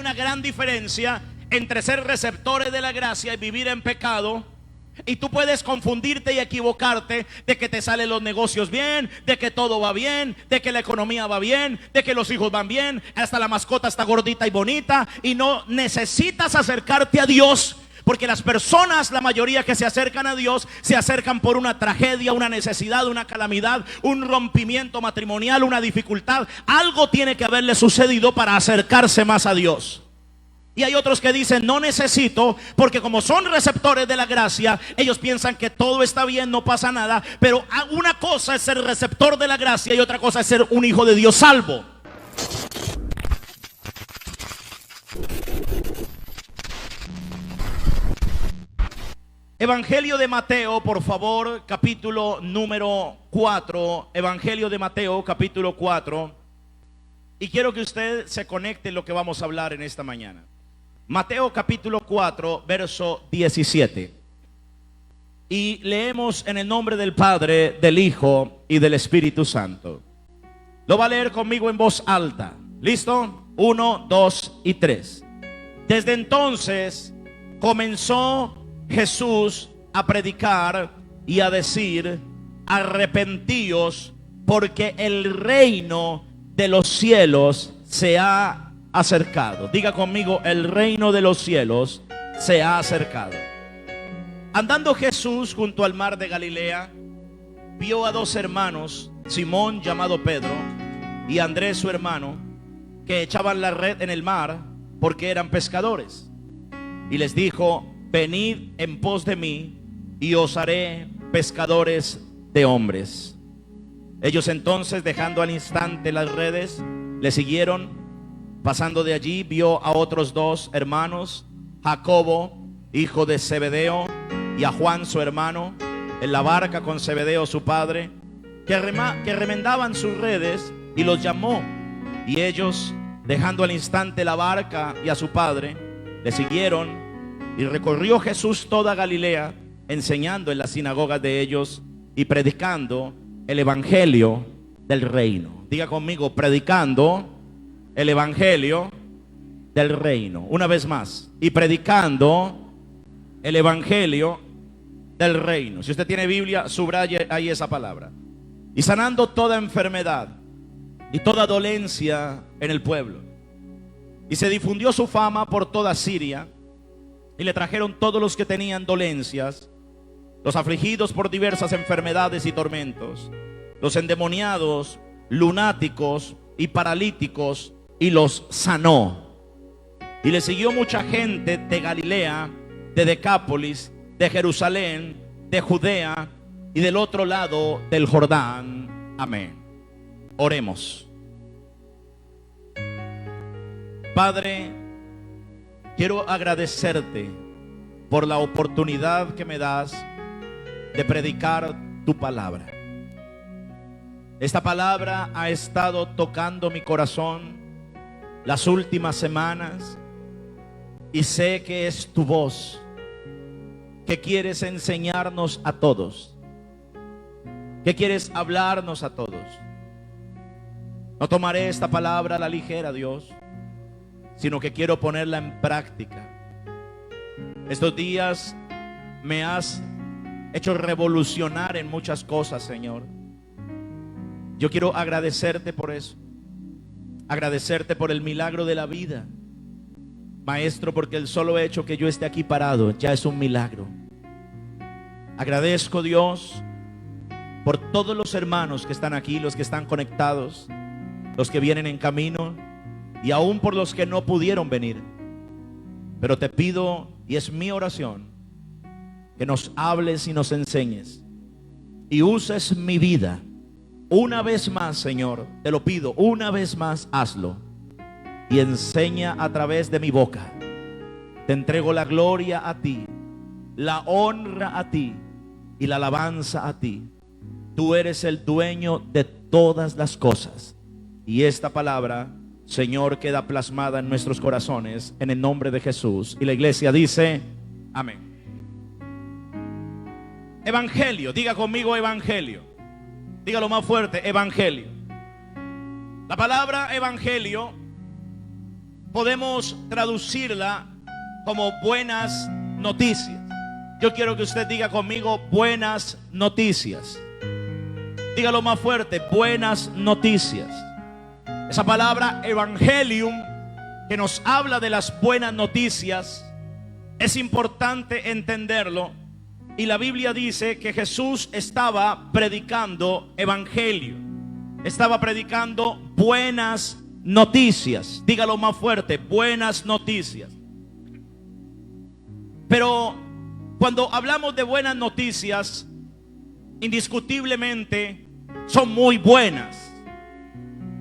una gran diferencia entre ser receptores de la gracia y vivir en pecado. Y tú puedes confundirte y equivocarte de que te salen los negocios bien, de que todo va bien, de que la economía va bien, de que los hijos van bien, hasta la mascota está gordita y bonita. Y no necesitas acercarte a Dios, porque las personas, la mayoría que se acercan a Dios, se acercan por una tragedia, una necesidad, una calamidad, un rompimiento matrimonial, una dificultad. Algo tiene que haberle sucedido para acercarse más a Dios. Y hay otros que dicen no necesito, porque como son receptores de la gracia, ellos piensan que todo está bien, no pasa nada. Pero una cosa es ser receptor de la gracia y otra cosa es ser un hijo de Dios salvo. Evangelio de Mateo, por favor, capítulo número 4. Evangelio de Mateo, capítulo 4. Y quiero que usted se conecte en lo que vamos a hablar en esta mañana. Mateo capítulo 4, verso 17. Y leemos en el nombre del Padre, del Hijo y del Espíritu Santo. Lo va a leer conmigo en voz alta. ¿Listo? 1, 2 y 3. Desde entonces comenzó Jesús a predicar y a decir: arrepentíos, porque el reino de los cielos se ha acercado. Diga conmigo: el reino de los cielos se ha acercado. Andando Jesús junto al mar de Galilea, vio a dos hermanos, Simón llamado Pedro y Andrés su hermano, que echaban la red en el mar porque eran pescadores. Y les dijo: venid en pos de mí y os haré pescadores de hombres. Ellos entonces, dejando al instante las redes, le siguieron. Pasando de allí, vio a otros dos hermanos, Jacobo, hijo de Zebedeo, y a Juan su hermano, en la barca con Zebedeo su padre, que remendaban sus redes, y los llamó. Y ellos, dejando al instante la barca y a su padre, le siguieron. Y recorrió Jesús toda Galilea, enseñando en las sinagogas de ellos y predicando el evangelio del reino. Diga conmigo: predicando el evangelio del reino. Una vez más: y predicando el evangelio del reino. Si usted tiene Biblia, subraye ahí esa palabra. Y sanando toda enfermedad y toda dolencia en el pueblo. Y se difundió su fama por toda Siria. Y le trajeron todos los que tenían dolencias, los afligidos por diversas enfermedades y tormentos, los endemoniados, lunáticos y paralíticos, y los sanó. Y le siguió mucha gente de Galilea, de Decápolis, de Jerusalén, de Judea y del otro lado del Jordán. Amén. Oremos. Padre, quiero agradecerte por la oportunidad que me das de predicar tu palabra. Esta palabra ha estado tocando mi corazón las últimas semanas y sé que es tu voz que quieres enseñarnos a todos, que quieres hablarnos a todos. No tomaré esta palabra a la ligera, Dios, sino que quiero ponerla en práctica. Estos días me has hecho revolucionar en muchas cosas, Señor. Yo quiero agradecerte por eso. Agradecerte por el milagro de la vida, Maestro, porque el solo hecho que yo esté aquí parado ya es un milagro. Agradezco, Dios, por todos los hermanos que están aquí, los que están conectados, los que vienen en camino, y aún por los que no pudieron venir. Pero te pido, y es mi oración, que nos hables y nos enseñes y uses mi vida. Una vez más, Señor, te lo pido, una vez más hazlo y enseña a través de mi boca. Te entrego la gloria a ti, la honra a ti y la alabanza a ti. Tú eres el dueño de todas las cosas. Y esta palabra, Señor, queda plasmada en nuestros corazones en el nombre de Jesús. Y la iglesia dice amén. Evangelio, diga conmigo evangelio. Dígalo más fuerte, evangelio. La palabra evangelio podemos traducirla como buenas noticias. Yo quiero que usted diga conmigo buenas noticias. Dígalo más fuerte, buenas noticias. Esa palabra evangelium, que nos habla de las buenas noticias, es importante entenderlo. Y la Biblia dice que Jesús estaba predicando evangelio, estaba predicando buenas noticias. Dígalo más fuerte, buenas noticias. Pero cuando hablamos de buenas noticias, indiscutiblemente son muy buenas.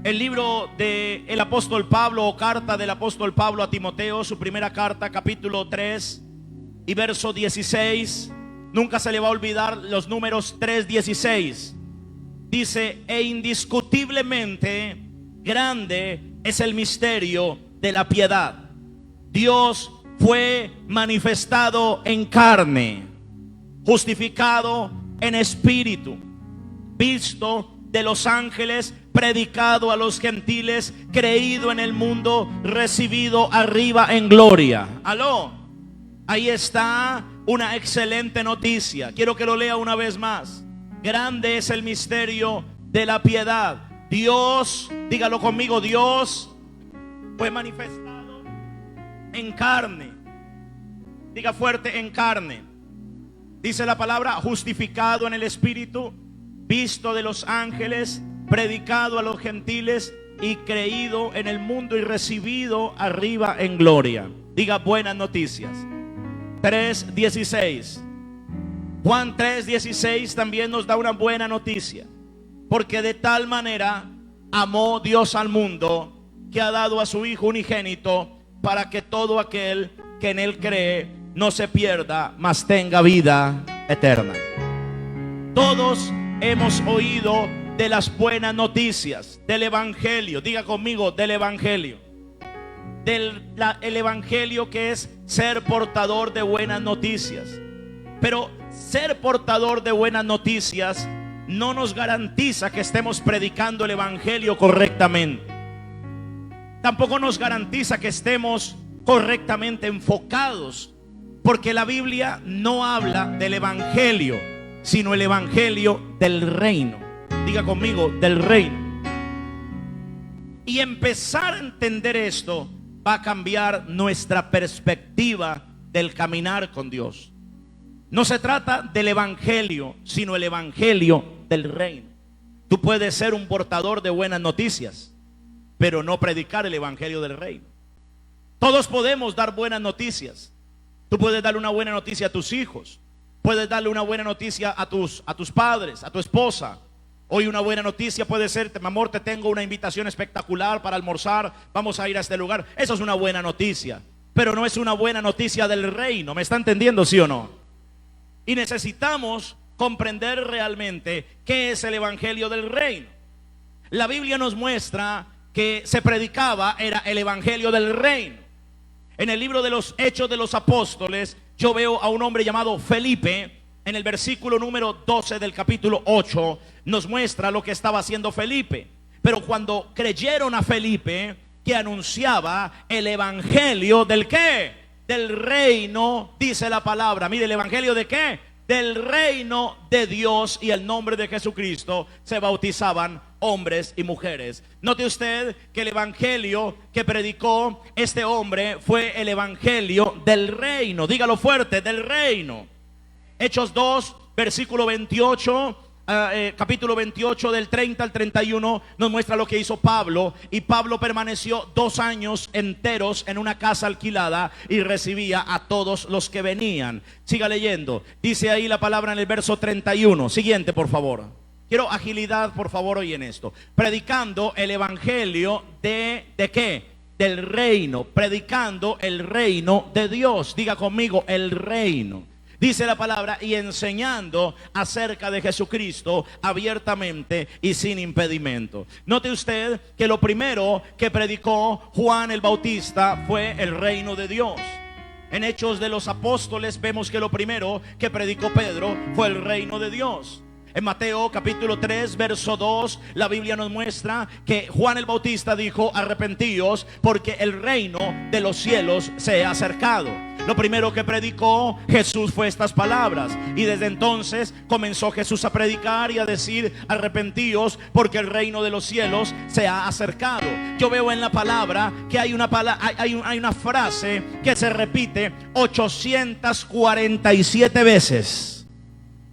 El libro del apóstol Pablo, o carta del apóstol Pablo a Timoteo, su primera carta, capítulo 3 y verso 16, nunca se le va a olvidar los números 3:16. Dice: e indiscutiblemente grande es el misterio de la piedad. Dios fue manifestado en carne, justificado en espíritu, visto de los ángeles, predicado a los gentiles, creído en el mundo, recibido arriba en gloria. Aló, ahí está una excelente noticia. Quiero que lo lea una vez más. Grande es el misterio de la piedad. Dios, dígalo conmigo, Dios fue manifestado en carne. Diga fuerte, en carne. Dice la palabra: justificado en el espíritu, visto de los ángeles, predicado a los gentiles y creído en el mundo y recibido arriba en gloria. Diga buenas noticias. 3:16. Juan 3:16 también nos da una buena noticia. Porque de tal manera amó Dios al mundo, que ha dado a su Hijo unigénito, para que todo aquel que en él cree no se pierda, mas tenga vida eterna. Todos hemos oído de las buenas noticias, del evangelio. Diga conmigo, del evangelio. El evangelio, que es ser portador de buenas noticias. Pero ser portador de buenas noticias no nos garantiza que estemos predicando el evangelio correctamente. Tampoco nos garantiza que estemos correctamente enfocados, porque la Biblia no habla del evangelio, sino el evangelio del reino. Diga conmigo, del reino. Y empezar a entender esto va a cambiar nuestra perspectiva del caminar con Dios. No se trata del evangelio, sino el evangelio del reino. Tú puedes ser un portador de buenas noticias, pero no predicar el evangelio del reino. Todos podemos dar buenas noticias. Tú puedes darle una buena noticia a tus hijos, puedes darle una buena noticia a tus padres, a tu esposa. Hoy una buena noticia puede ser: mi amor, te tengo una invitación espectacular para almorzar, vamos a ir a este lugar. Eso es una buena noticia, pero no es una buena noticia del reino. ¿Me está entendiendo, sí o no? Y necesitamos comprender realmente qué es el evangelio del reino. La Biblia nos muestra que se predicaba era el evangelio del reino. En el libro de los Hechos de los Apóstoles, yo veo a un hombre llamado Felipe. En el versículo número 12 del capítulo 8 nos muestra lo que estaba haciendo Felipe. Pero cuando creyeron a Felipe, que anunciaba el evangelio del ¿qué? Del reino, dice la palabra. Mire, ¿el evangelio de qué? Del reino de Dios, y el nombre de Jesucristo se bautizaban hombres y mujeres. Note usted que el evangelio que predicó este hombre fue el evangelio del reino. Dígalo fuerte, del reino. Hechos 2, versículo 28, capítulo 28, del 30 al 31, nos muestra lo que hizo Pablo. Y Pablo permaneció 2 años enteros en una casa alquilada y recibía a todos los que venían. Siga leyendo. Dice ahí la palabra en el verso 31. Siguiente, por favor. Quiero agilidad, por favor, hoy en esto. Predicando el evangelio ¿de qué? Del reino. Predicando el reino de Dios. Diga conmigo, el reino. Dice la palabra: y enseñando acerca de Jesucristo abiertamente y sin impedimento. Note usted que lo primero que predicó Juan el Bautista fue el reino de Dios. En Hechos de los Apóstoles vemos que lo primero que predicó Pedro fue el reino de Dios. En Mateo capítulo 3 verso 2, la Biblia nos muestra que Juan el Bautista dijo: arrepentíos porque el reino de los cielos se ha acercado. Lo primero que predicó Jesús fue estas palabras, y desde entonces comenzó Jesús a predicar y a decir: arrepentíos porque el reino de los cielos se ha acercado. Yo veo en la palabra que hay una frase que se repite 847 veces.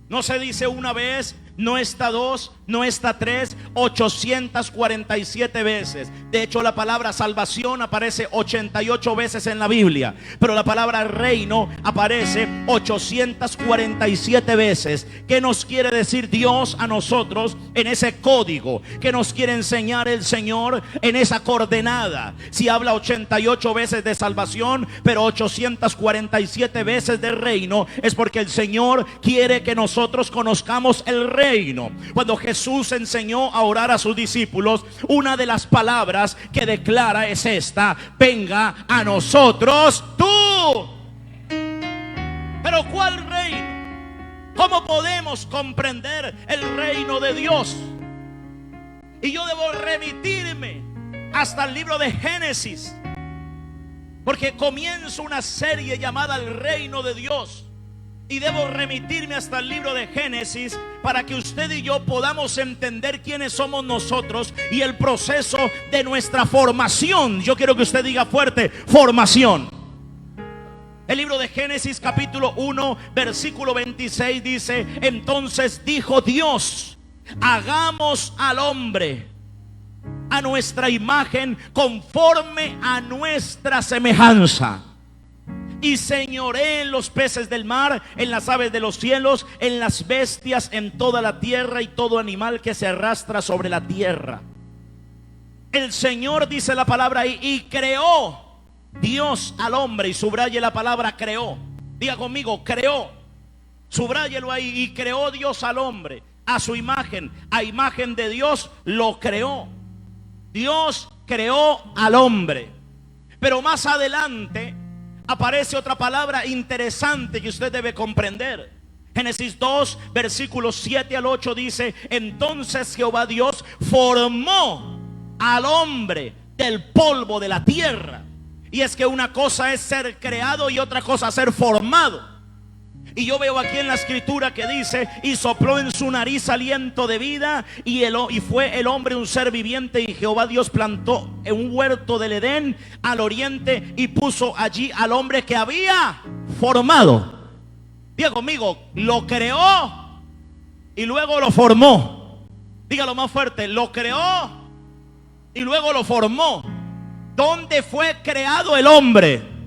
No se dice una vez, no está dos, no está tres, 847 veces. De hecho, la palabra salvación aparece 88 veces en la Biblia, pero la palabra reino aparece 847 veces. ¿Qué nos quiere decir Dios a nosotros en ese código? ¿Qué nos quiere enseñar el Señor en esa coordenada? Si habla 88 veces de salvación, pero 847 veces de reino, es porque el Señor quiere que nosotros conozcamos el reino. Cuando Jesús enseñó a orar a sus discípulos, una de las palabras que declara es esta: venga a nosotros tú. Pero ¿cuál reino? ¿Cómo podemos comprender el reino de Dios? Y yo debo remitirme hasta el libro de Génesis, porque comienzo una serie llamada El Reino de Dios. Y debo remitirme hasta el libro de Génesis para que usted y yo podamos entender quiénes somos nosotros y el proceso de nuestra formación. Yo quiero que usted diga fuerte: formación. El libro de Génesis capítulo 1 versículo 26 dice: entonces dijo Dios, hagamos al hombre a nuestra imagen, conforme a nuestra semejanza, y señoré en los peces del mar, en las aves de los cielos, en las bestias, en toda la tierra y todo animal que se arrastra sobre la tierra. El Señor, dice la palabra ahí, y creó Dios al hombre. Y subraye la palabra creó. Diga conmigo: creó. Subráyelo ahí. Y creó Dios al hombre a su imagen, a imagen de Dios lo creó. Dios creó al hombre. Pero más adelante aparece otra palabra interesante que usted debe comprender. Génesis 2 versículos 7 al 8 dice: entonces Jehová Dios formó al hombre del polvo de la tierra. Y es que una cosa es ser creado y otra cosa ser formado. Y yo veo aquí en la escritura que dice: y sopló en su nariz aliento de vida, y fue el hombre un ser viviente. Y Jehová Dios plantó en un huerto del Edén al oriente, y puso allí al hombre que había formado. Diga conmigo: lo creó y luego lo formó. Dígalo más fuerte: lo creó y luego lo formó. ¿Dónde fue creado el hombre?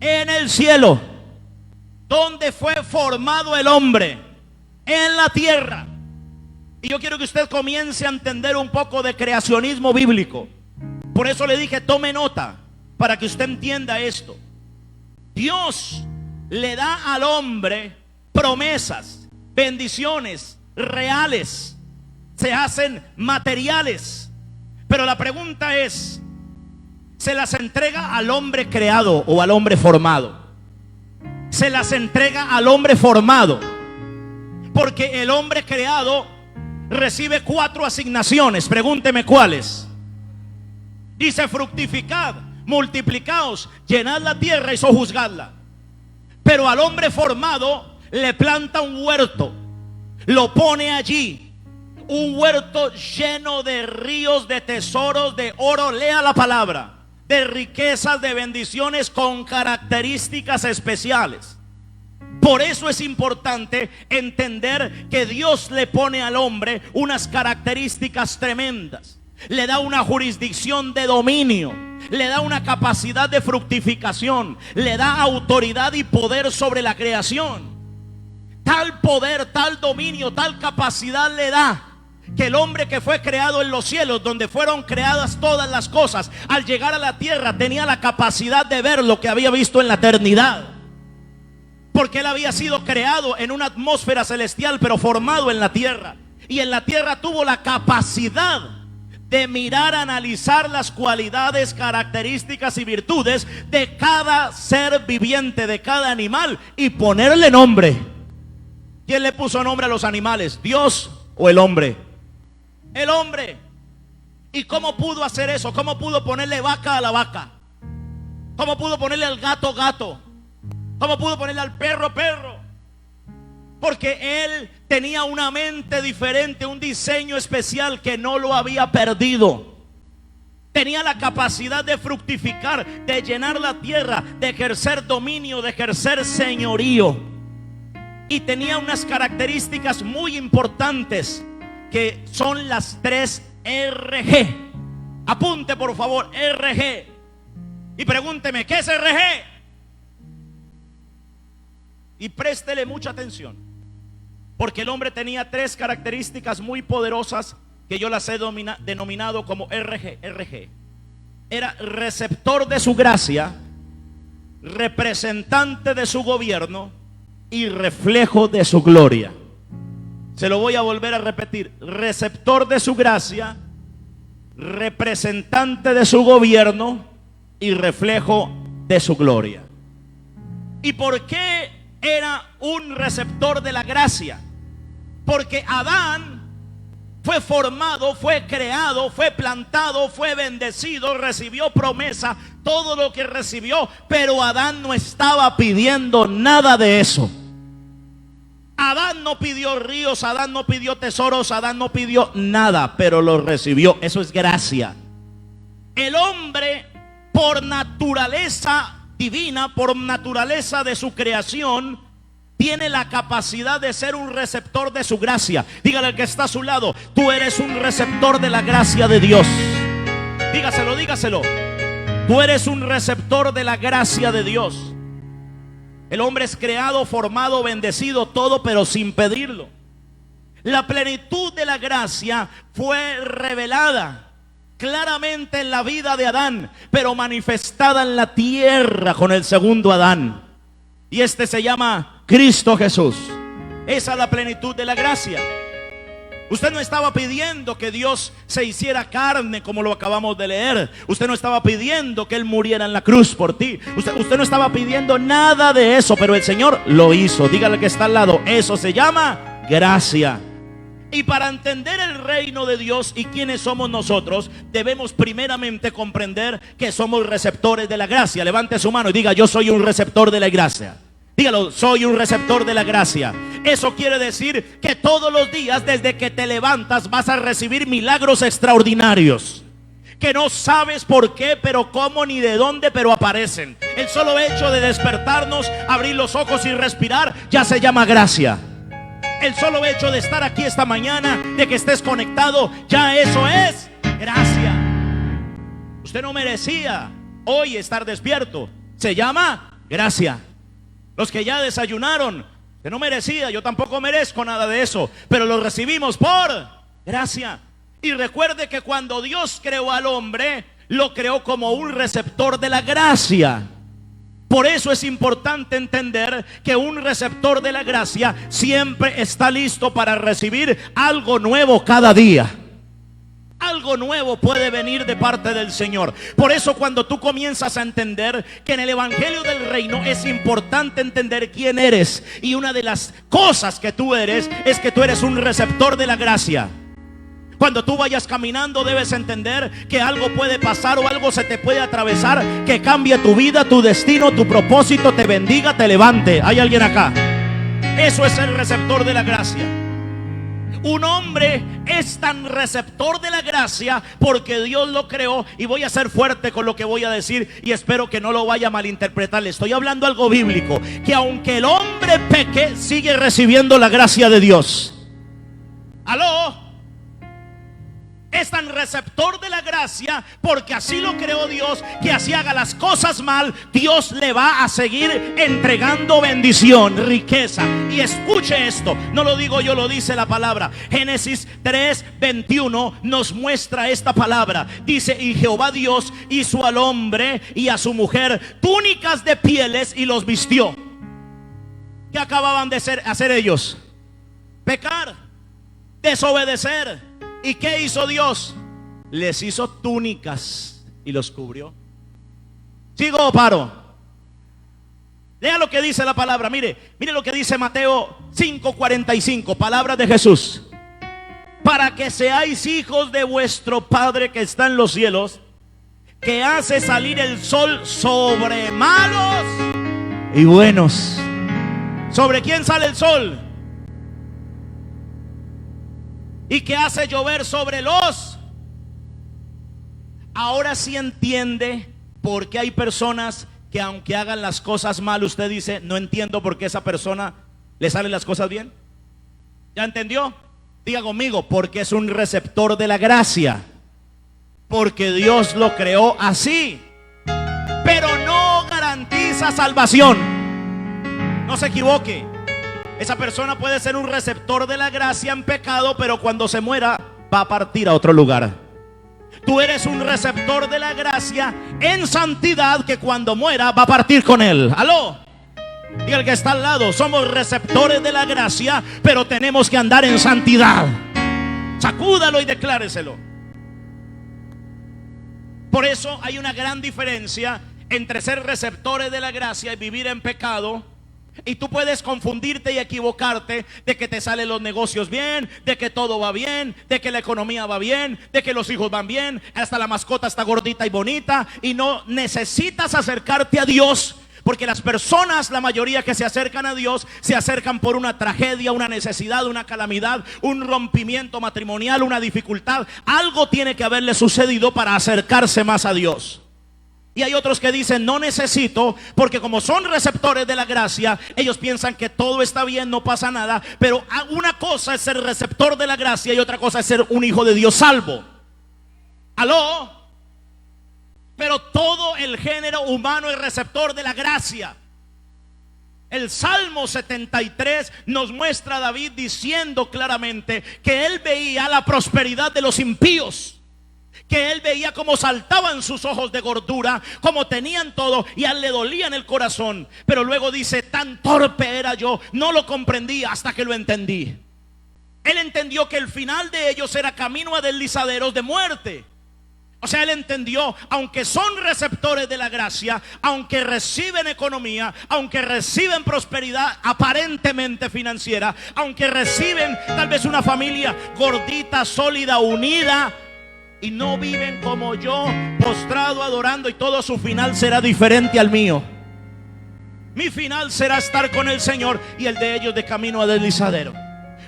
En el cielo. ¿Dónde fue formado el hombre? En la tierra. Y yo quiero que usted comience a entender un poco de creacionismo bíblico. Por eso le dije: tome nota, para que usted entienda esto. Dios le da al hombre promesas, bendiciones reales, se hacen materiales. Pero la pregunta es: ¿se las entrega al hombre creado o al hombre formado? Se las entrega al hombre formado, porque el hombre creado recibe 4 asignaciones. Pregúnteme cuáles. Dice: fructificad, multiplicaos, llenad la tierra y sojuzgadla. Pero al hombre formado le planta un huerto, lo pone allí, un huerto lleno de ríos, de tesoros, de oro, lea la palabra, de riquezas, de bendiciones con características especiales. Por eso es importante entender que Dios le pone al hombre unas características tremendas. Le da una jurisdicción de dominio, le da una capacidad de fructificación, le da autoridad y poder sobre la creación. Tal poder, tal dominio, tal capacidad le da, que el hombre que fue creado en los cielos, donde fueron creadas todas las cosas, al llegar a la tierra tenía la capacidad de ver lo que había visto en la eternidad, porque él había sido creado en una atmósfera celestial, pero formado en la tierra. Y en la tierra tuvo la capacidad de mirar, analizar las cualidades, características y virtudes de cada ser viviente, de cada animal, y ponerle nombre. ¿Quién le puso nombre a los animales? ¿Dios o el hombre? El hombre. ¿Y cómo pudo hacer eso? ¿Cómo pudo ponerle vaca a la vaca? ¿Cómo pudo ponerle al gato gato? ¿Cómo pudo ponerle al perro perro? Porque él tenía una mente diferente, un diseño especial que no lo había perdido. Tenía la capacidad de fructificar, de llenar la tierra, de ejercer dominio, de ejercer señorío. Y tenía unas características muy importantes que son las 3 RG. Apunte por favor, RG. Y pregúnteme, ¿qué es RG? Y préstele mucha atención, porque el hombre tenía 3 características muy poderosas que yo las he denominado como RG. Era receptor de su gracia, representante de su gobierno y reflejo de su gloria. Se lo voy a volver a repetir: receptor de su gracia, representante de su gobierno y reflejo de su gloria. ¿Y por qué era un receptor de la gracia? Porque Adán fue formado, fue creado, fue plantado, fue bendecido, recibió promesa, todo lo que recibió, pero Adán no estaba pidiendo nada de eso. Adán no pidió ríos, Adán no pidió tesoros, Adán no pidió nada, pero lo recibió. Eso es gracia. El hombre, por naturaleza divina, por naturaleza de su creación, tiene la capacidad de ser un receptor de su gracia. Dígale al que está a su lado: tú eres un receptor de la gracia de Dios. Dígaselo, dígaselo. Tú eres un receptor de la gracia de Dios. El hombre es creado, formado, bendecido, todo, pero sin pedirlo. La plenitud de la gracia fue revelada claramente en la vida de Adán, pero manifestada en la tierra con el segundo Adán. Y este se llama Cristo Jesús. Esa es la plenitud de la gracia. Usted no estaba pidiendo que Dios se hiciera carne, como lo acabamos de leer. Usted no estaba pidiendo que Él muriera en la cruz por ti. Usted no estaba pidiendo nada de eso, pero el Señor lo hizo. Dígale que está al lado: eso se llama gracia. Y para entender el reino de Dios y quiénes somos nosotros, debemos primeramente comprender que somos receptores de la gracia. Levante su mano y diga: yo soy un receptor de la gracia. Dígalo: soy un receptor de la gracia. Eso quiere decir que todos los días, desde que te levantas, vas a recibir milagros extraordinarios, que no sabes por qué, pero cómo, ni de dónde, pero aparecen. El solo hecho de despertarnos, abrir los ojos y respirar, ya se llama gracia. El solo hecho de estar aquí esta mañana, de que estés conectado, ya eso es gracia. Usted no merecía hoy estar despierto. Se llama gracia. Los que ya desayunaron, que no merecía, yo tampoco merezco nada de eso, pero lo recibimos por gracia. Y recuerde que cuando Dios creó al hombre, lo creó como un receptor de la gracia. Por eso es importante entender que un receptor de la gracia siempre está listo para recibir algo nuevo cada día. Algo nuevo puede venir de parte del Señor. Por eso cuando tú comienzas a entender que en el evangelio del reino es importante entender quién eres, y una de las cosas que tú eres es que tú eres un receptor de la gracia. Cuando tú vayas caminando, debes entender que algo puede pasar o algo se te puede atravesar que cambie tu vida, tu destino, tu propósito, te bendiga, te levante. ¿Hay alguien acá? Eso es el receptor de la gracia. Un hombre es tan receptor de la gracia porque Dios lo creó. Y voy a ser fuerte con lo que voy a decir, y espero que no lo vaya a malinterpretar. Le estoy hablando algo bíblico: que aunque el hombre peque, sigue recibiendo la gracia de Dios. ¿Aló? Es tan receptor de la gracia porque así lo creó Dios, que así haga las cosas mal, Dios le va a seguir entregando bendición, riqueza. Y escuche esto, no lo digo yo, lo dice la palabra. Génesis 3:21 nos muestra esta palabra. Dice: y Jehová Dios hizo al hombre y a su mujer túnicas de pieles y los vistió. ¿Qué acababan de hacer ellos? Pecar, desobedecer. ¿Y qué hizo Dios? Les hizo túnicas y los cubrió. ¿Sigo o paro? Lea lo que dice la palabra. Mire lo que dice Mateo 5:45. Palabras de Jesús. Para que seáis hijos de vuestro Padre que está en los cielos, que hace salir el sol sobre malos y buenos. ¿Sobre quién sale el sol? Y que hace llover sobre los. Ahora sí entiende por qué hay personas que aunque hagan las cosas mal, usted dice, no entiendo por qué a esa persona le salen las cosas bien. ¿Ya entendió? Diga conmigo, porque es un receptor de la gracia. Porque Dios lo creó así. Pero no garantiza salvación. No se equivoque. Esa persona puede ser un receptor de la gracia en pecado, pero cuando se muera va a partir a otro lugar. Tú eres un receptor de la gracia en santidad, que cuando muera va a partir con él. ¿Aló? Y el que está al lado, somos receptores de la gracia, pero tenemos que andar en santidad. Sacúdalo y decláreselo. Por eso hay una gran diferencia entre ser receptores de la gracia y vivir en pecado. Y tú puedes confundirte y equivocarte de que te salen los negocios bien, de que todo va bien, de que la economía va bien, de que los hijos van bien, hasta la mascota está gordita y bonita. Y no necesitas acercarte a Dios, porque las personas, la mayoría que se acercan a Dios, se acercan por una tragedia, una necesidad, una calamidad, un rompimiento matrimonial, una dificultad. Algo tiene que haberle sucedido para acercarse más a Dios. Y hay otros que dicen, no necesito, porque como son receptores de la gracia, ellos piensan que todo está bien, no pasa nada. Pero una cosa es ser receptor de la gracia y otra cosa es ser un hijo de Dios salvo. ¿Aló? Pero todo el género humano es receptor de la gracia. El Salmo 73 nos muestra a David diciendo claramente que él veía la prosperidad de los impíos, que él veía cómo saltaban sus ojos de gordura, cómo tenían todo y a él le dolía en el corazón. Pero luego dice, tan torpe era yo, no lo comprendí hasta que lo entendí. Él entendió que el final de ellos era camino a deslizaderos de muerte. O sea, él entendió, aunque son receptores de la gracia, aunque reciben economía, aunque reciben prosperidad aparentemente financiera, aunque reciben tal vez una familia gordita, sólida, unida, y no viven como yo, postrado, adorando, y todo su final será diferente al mío. Mi final será estar con el Señor y el de ellos de camino a deslizadero.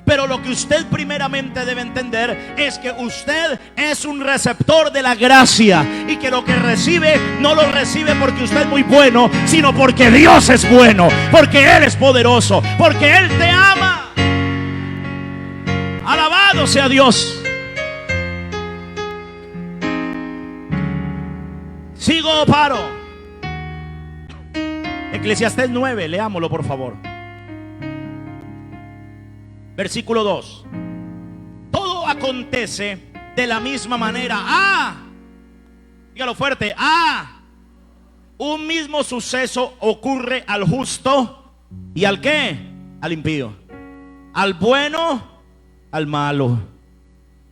Pero lo que usted primeramente debe entender es que usted es un receptor de la gracia, y que lo que recibe no lo recibe porque usted es muy bueno, sino porque Dios es bueno, porque Él es poderoso, porque Él te ama. Alabado sea Dios. ¿Sigo o paro? Eclesiastés 9, leámoslo por favor. Versículo 2. Todo acontece de la misma manera. Dígalo fuerte. Un mismo suceso ocurre al justo y al ¿qué? Al impío. Al bueno, al malo.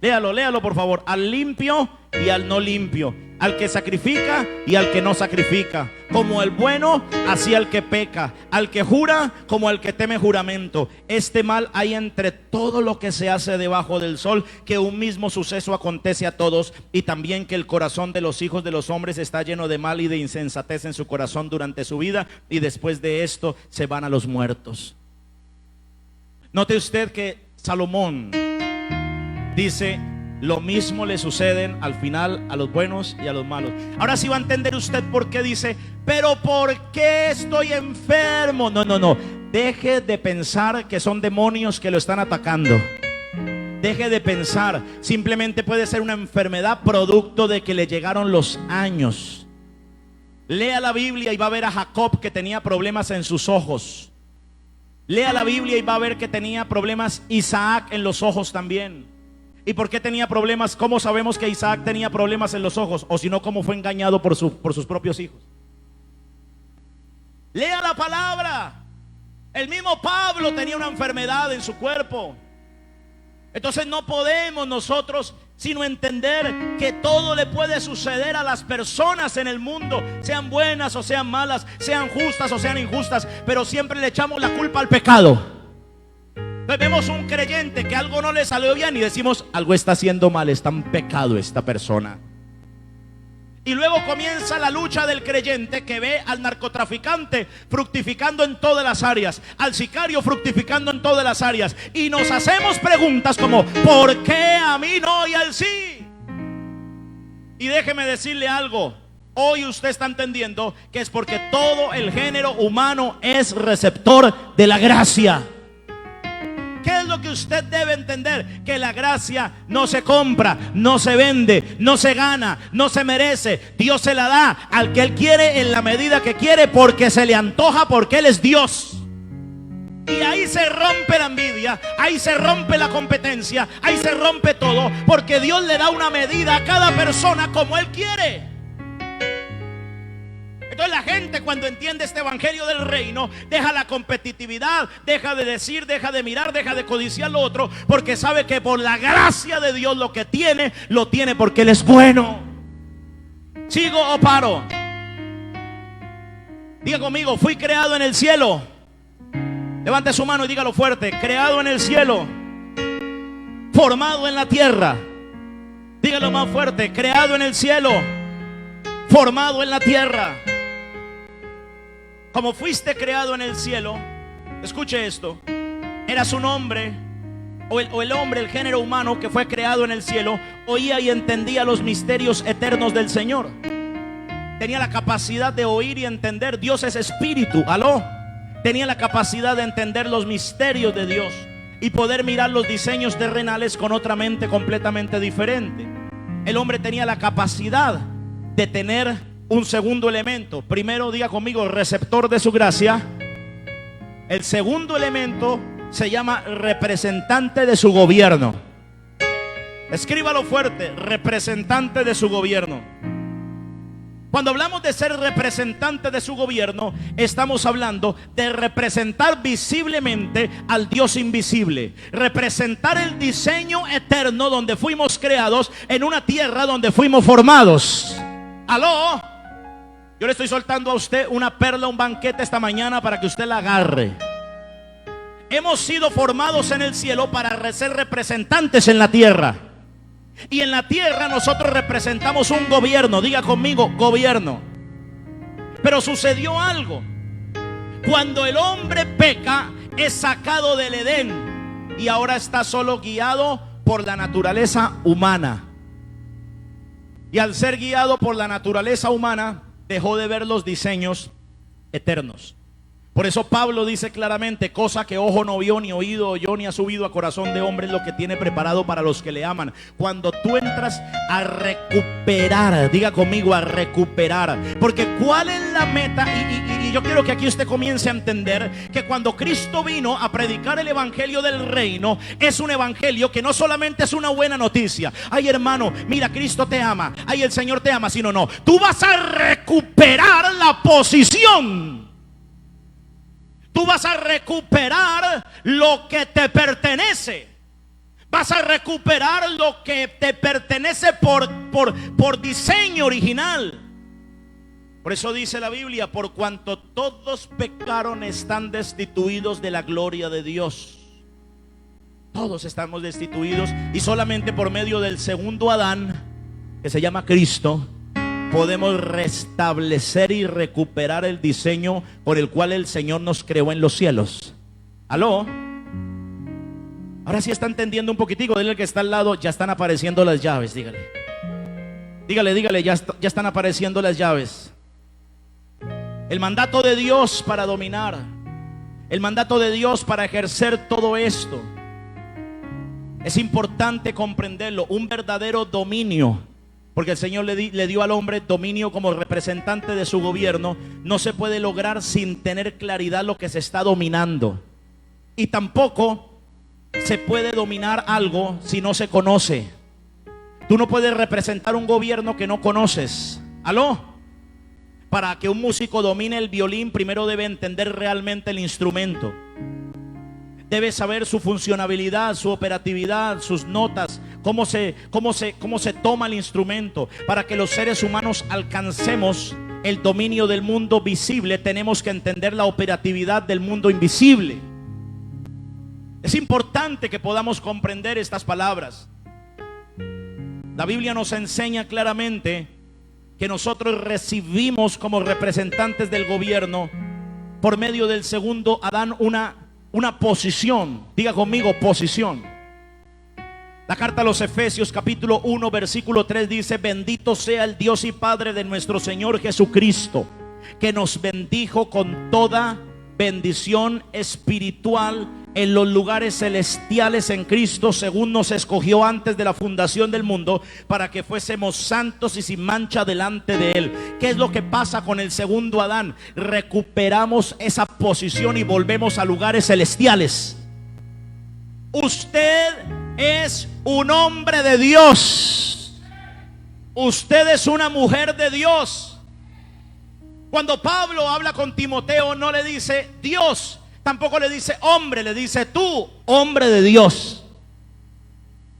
Léalo por favor. Al limpio y al no limpio. Al que sacrifica y al que no sacrifica. Como el bueno, así al que peca. Al que jura, como al que teme juramento. Este mal hay entre todo lo que se hace debajo del sol, que un mismo suceso acontece a todos. Y también que el corazón de los hijos de los hombres está lleno de mal y de insensatez en su corazón durante su vida, y después de esto se van a los muertos. Note usted que Salomón dice, lo mismo le suceden al final a los buenos y a los malos. Ahora sí va a entender usted por qué dice, pero ¿por qué estoy enfermo? No. Deje de pensar que son demonios que lo están atacando. Deje de pensar, simplemente puede ser una enfermedad producto de que le llegaron los años. Lea la Biblia y va a ver a Jacob que tenía problemas en sus ojos. Lea la Biblia y va a ver que tenía problemas Isaac en los ojos también. ¿Y por qué tenía problemas? ¿Cómo sabemos que Isaac tenía problemas en los ojos? O si no, ¿cómo fue engañado por sus propios hijos? Lea la palabra. El mismo Pablo tenía una enfermedad en su cuerpo. Entonces no podemos nosotros sino entender que todo le puede suceder a las personas en el mundo, sean buenas o sean malas, sean justas o sean injustas, pero siempre le echamos la culpa al pecado. Entonces vemos un creyente que algo no le salió bien y decimos, algo está haciendo mal, está en pecado esta persona. Y luego comienza la lucha del creyente que ve al narcotraficante fructificando en todas las áreas, al sicario fructificando en todas las áreas, y nos hacemos preguntas como, ¿por qué a mí no y a él sí? Y déjeme decirle algo, hoy usted está entendiendo que es porque todo el género humano es receptor de la gracia. ¿Qué es lo que usted debe entender? Que la gracia no se compra, no se vende, no se gana, no se merece. Dios se la da al que Él quiere en la medida que quiere, porque se le antoja, porque Él es Dios. Y ahí se rompe la envidia, ahí se rompe la competencia, ahí se rompe todo, porque Dios le da una medida a cada persona como Él quiere. Entonces la gente, cuando entiende este evangelio del reino, deja la competitividad, deja de decir, deja de mirar, deja de codiciar lo otro, porque sabe que por la gracia de Dios lo que tiene, lo tiene porque Él es bueno. ¿Sigo o paro? Diga conmigo, fui creado en el cielo. Levante su mano y dígalo fuerte: creado en el cielo, formado en la tierra. Dígalo más fuerte: creado en el cielo, formado en la tierra. Como fuiste creado en el cielo, escuche esto, eras un hombre, o el hombre, el género humano que fue creado en el cielo, oía y entendía los misterios eternos del Señor. Tenía la capacidad de oír y entender. Dios es espíritu, aló. Tenía la capacidad de entender los misterios de Dios y poder mirar los diseños terrenales con otra mente completamente diferente. El hombre tenía la capacidad de tener un segundo elemento. Primero, diga conmigo, receptor de su gracia. El segundo elemento se llama representante de su gobierno. Escríbalo fuerte: representante de su gobierno. Cuando hablamos de ser representante de su gobierno, estamos hablando de representar visiblemente al Dios invisible, representar el diseño eterno donde fuimos creados en una tierra donde fuimos formados. Aló. Yo le estoy soltando a usted una perla, un banquete esta mañana para que usted la agarre. Hemos sido formados en el cielo para ser representantes en la tierra. Y en la tierra nosotros representamos un gobierno. Diga conmigo, gobierno. Pero sucedió algo. Cuando el hombre peca, es sacado del Edén y ahora está solo guiado por la naturaleza humana. Y al ser guiado por la naturaleza humana, dejó de ver los diseños eternos. Por eso Pablo dice claramente: cosa que ojo no vio, ni oído oyó, ni ha subido a corazón de hombre, es lo que tiene preparado para los que le aman. Cuando tú entras a recuperar, diga conmigo, a recuperar. Porque ¿cuál es la meta? Y yo quiero que aquí usted comience a entender que cuando Cristo vino a predicar el evangelio del reino, es un evangelio que no solamente es una buena noticia. Ay, hermano, mira, Cristo te ama, ay, el Señor te ama. Sino no, tú vas a recuperar la posición. Tú vas a recuperar lo que te pertenece. Vas a recuperar lo que te pertenece por diseño original. Por eso dice la Biblia: por cuanto todos pecaron, están destituidos de la gloria de Dios. Todos estamos destituidos, y solamente por medio del segundo Adán, que se llama Cristo, podemos restablecer y recuperar el diseño por el cual el Señor nos creó en los cielos. ¿Aló? Ahora sí está entendiendo un poquitico. Dile al que está al lado: ya están apareciendo las llaves. Dígale, dígale, ya están apareciendo las llaves. El mandato de Dios para dominar, el mandato de Dios para ejercer todo esto, es importante comprenderlo. Un verdadero dominio, porque el Señor le dio al hombre dominio como representante de su gobierno, no se puede lograr sin tener claridad lo que se está dominando. Y tampoco se puede dominar algo si no se conoce. Tú no puedes representar un gobierno que no conoces. ¿Aló? Para que un músico domine el violín, primero debe entender realmente el instrumento. debe saber su funcionabilidad, su operatividad, sus notas, cómo se toma el instrumento. Para que los seres humanos alcancemos el dominio del mundo visible, tenemos que entender la operatividad del mundo invisible. Es importante que podamos comprender estas palabras. La Biblia nos enseña claramente que nosotros recibimos como representantes del gobierno, por medio del segundo Adán, una posición. Diga conmigo, posición. La carta a los Efesios capítulo 1 versículo 3 dice: bendito sea el Dios y Padre de nuestro Señor Jesucristo, que nos bendijo con toda bendición espiritual en los lugares celestiales en Cristo, según nos escogió antes de la fundación del mundo, para que fuésemos santos y sin mancha delante de Él. ¿Qué es lo que pasa con el segundo Adán? Recuperamos esa posición y volvemos a lugares celestiales. Usted es un hombre de Dios. Usted es una mujer de Dios. Cuando Pablo habla con Timoteo, no le dice Dios, tampoco le dice hombre, le dice tú, hombre de Dios.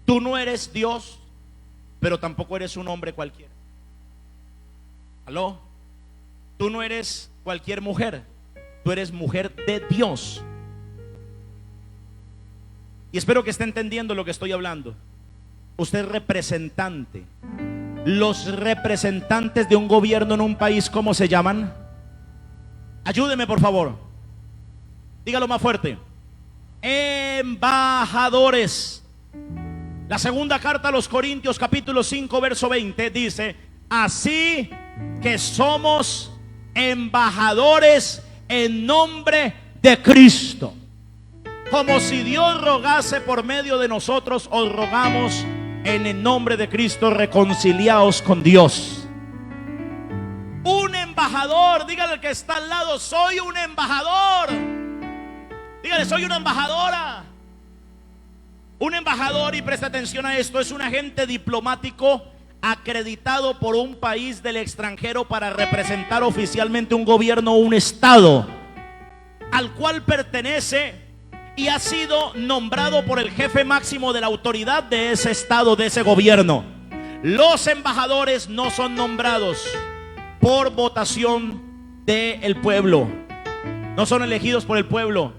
Tú no eres Dios, pero tampoco eres un hombre cualquiera. ¿Aló? Tú no eres cualquier mujer, tú eres mujer de Dios. Y espero que esté entendiendo lo que estoy hablando. Usted es representante. Los representantes de un gobierno en un país, ¿cómo se llaman? Ayúdeme, por favor. Dígalo más fuerte. Embajadores. La segunda carta a los Corintios capítulo 5 verso 20 dice: así que somos embajadores en nombre de Cristo. Como si Dios rogase por medio de nosotros, os rogamos en el nombre de Cristo, reconciliaos con Dios. Un embajador, dígale al que está al lado: soy un embajador. Dígale: soy una embajadora. Un embajador, y presta atención a esto, es un agente diplomático acreditado por un país del extranjero para representar oficialmente un gobierno o un estado al cual pertenece, y ha sido nombrado por el jefe máximo de la autoridad de ese estado, de ese gobierno. Los embajadores no son nombrados por votación del pueblo, no son elegidos por el pueblo.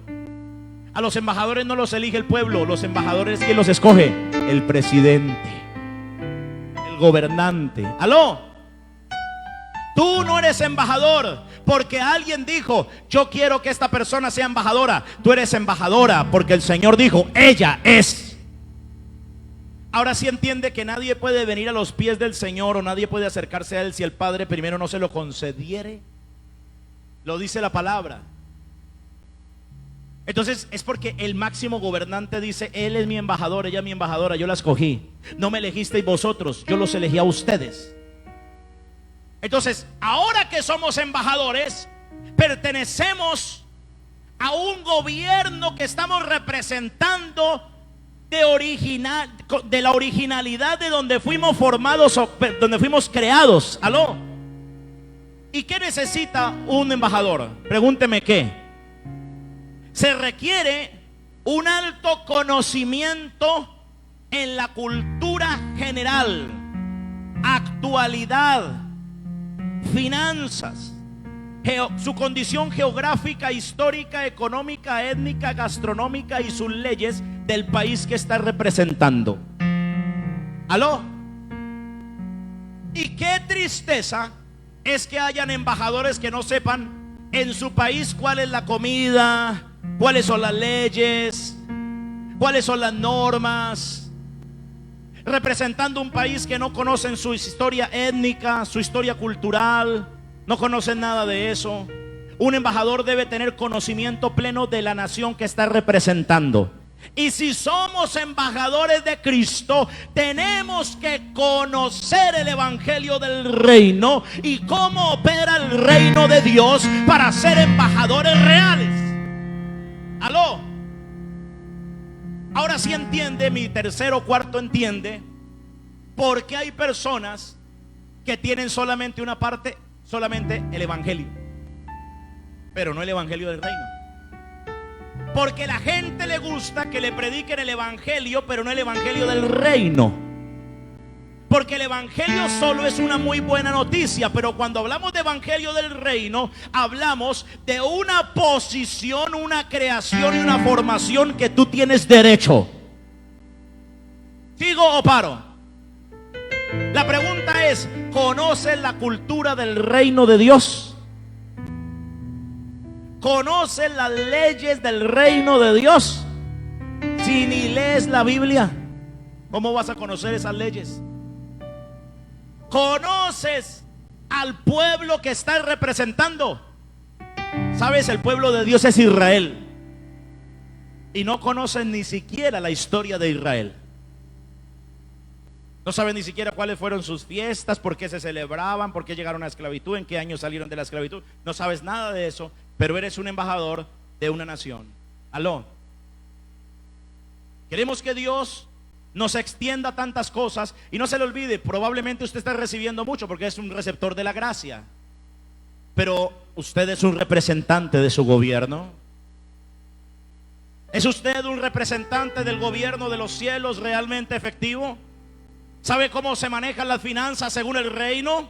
A los embajadores no los elige el pueblo. Los embajadores, ¿quién los escoge? El presidente, el gobernante. ¿Aló? Tú no eres embajador porque alguien dijo: yo quiero que esta persona sea embajadora. Tú eres embajadora porque el Señor dijo: ella es. Ahora sí entiende que nadie puede venir a los pies del Señor, o nadie puede acercarse a Él, si el Padre primero no se lo concediere. Lo dice la palabra. Entonces es porque el máximo gobernante dice: Él es mi embajador, ella es mi embajadora, yo la escogí. No me elegisteis vosotros, yo los elegí a ustedes. Entonces, ahora que somos embajadores, pertenecemos a un gobierno que estamos representando de la originalidad de donde fuimos formados, donde fuimos creados. ¿Aló? ¿Y qué necesita un embajador? Pregúnteme qué. Se requiere un alto conocimiento en la cultura general, actualidad, finanzas, su condición geográfica, histórica, económica, étnica, gastronómica y sus leyes del país que está representando. ¿Aló? Y qué tristeza es que hayan embajadores que no sepan en su país cuál es la comida, cuáles son las leyes, cuáles son las normas, representando un país que no conocen su historia étnica, su historia cultural, no conocen nada de eso. Un embajador debe tener conocimiento pleno de la nación que está representando. Y si somos embajadores de Cristo, tenemos que conocer el evangelio del reino y cómo opera el reino de Dios para ser embajadores reales. ¿Aló? Ahora sí entiende, mi tercer o cuarto entiende por qué hay personas que tienen solamente una parte, solamente el evangelio, pero no el evangelio del reino. Porque la gente le gusta que le prediquen el evangelio, pero no el evangelio del reino. Porque el evangelio solo es una muy buena noticia, pero cuando hablamos de evangelio del reino, hablamos de una posición, una creación y una formación que tú tienes derecho. ¿Sigo o paro? La pregunta es, ¿conoces la cultura del reino de Dios? ¿Conoces las leyes del reino de Dios? Si ni lees la Biblia, ¿cómo vas a conocer esas leyes? ¿Conoces al pueblo que estás representando? Sabes, el pueblo de Dios es Israel. Y no conoces ni siquiera la historia de Israel. No sabes ni siquiera cuáles fueron sus fiestas, por qué se celebraban, por qué llegaron a la esclavitud, en qué año salieron de la esclavitud. No sabes nada de eso, pero eres un embajador de una nación. Aló. Queremos que Dios nos extienda tantas cosas. Y no se le olvide, probablemente usted está recibiendo mucho porque es un receptor de la gracia, pero usted es un representante de su gobierno. ¿Es usted un representante del gobierno de los cielos realmente efectivo? ¿Sabe cómo se manejan las finanzas según el reino?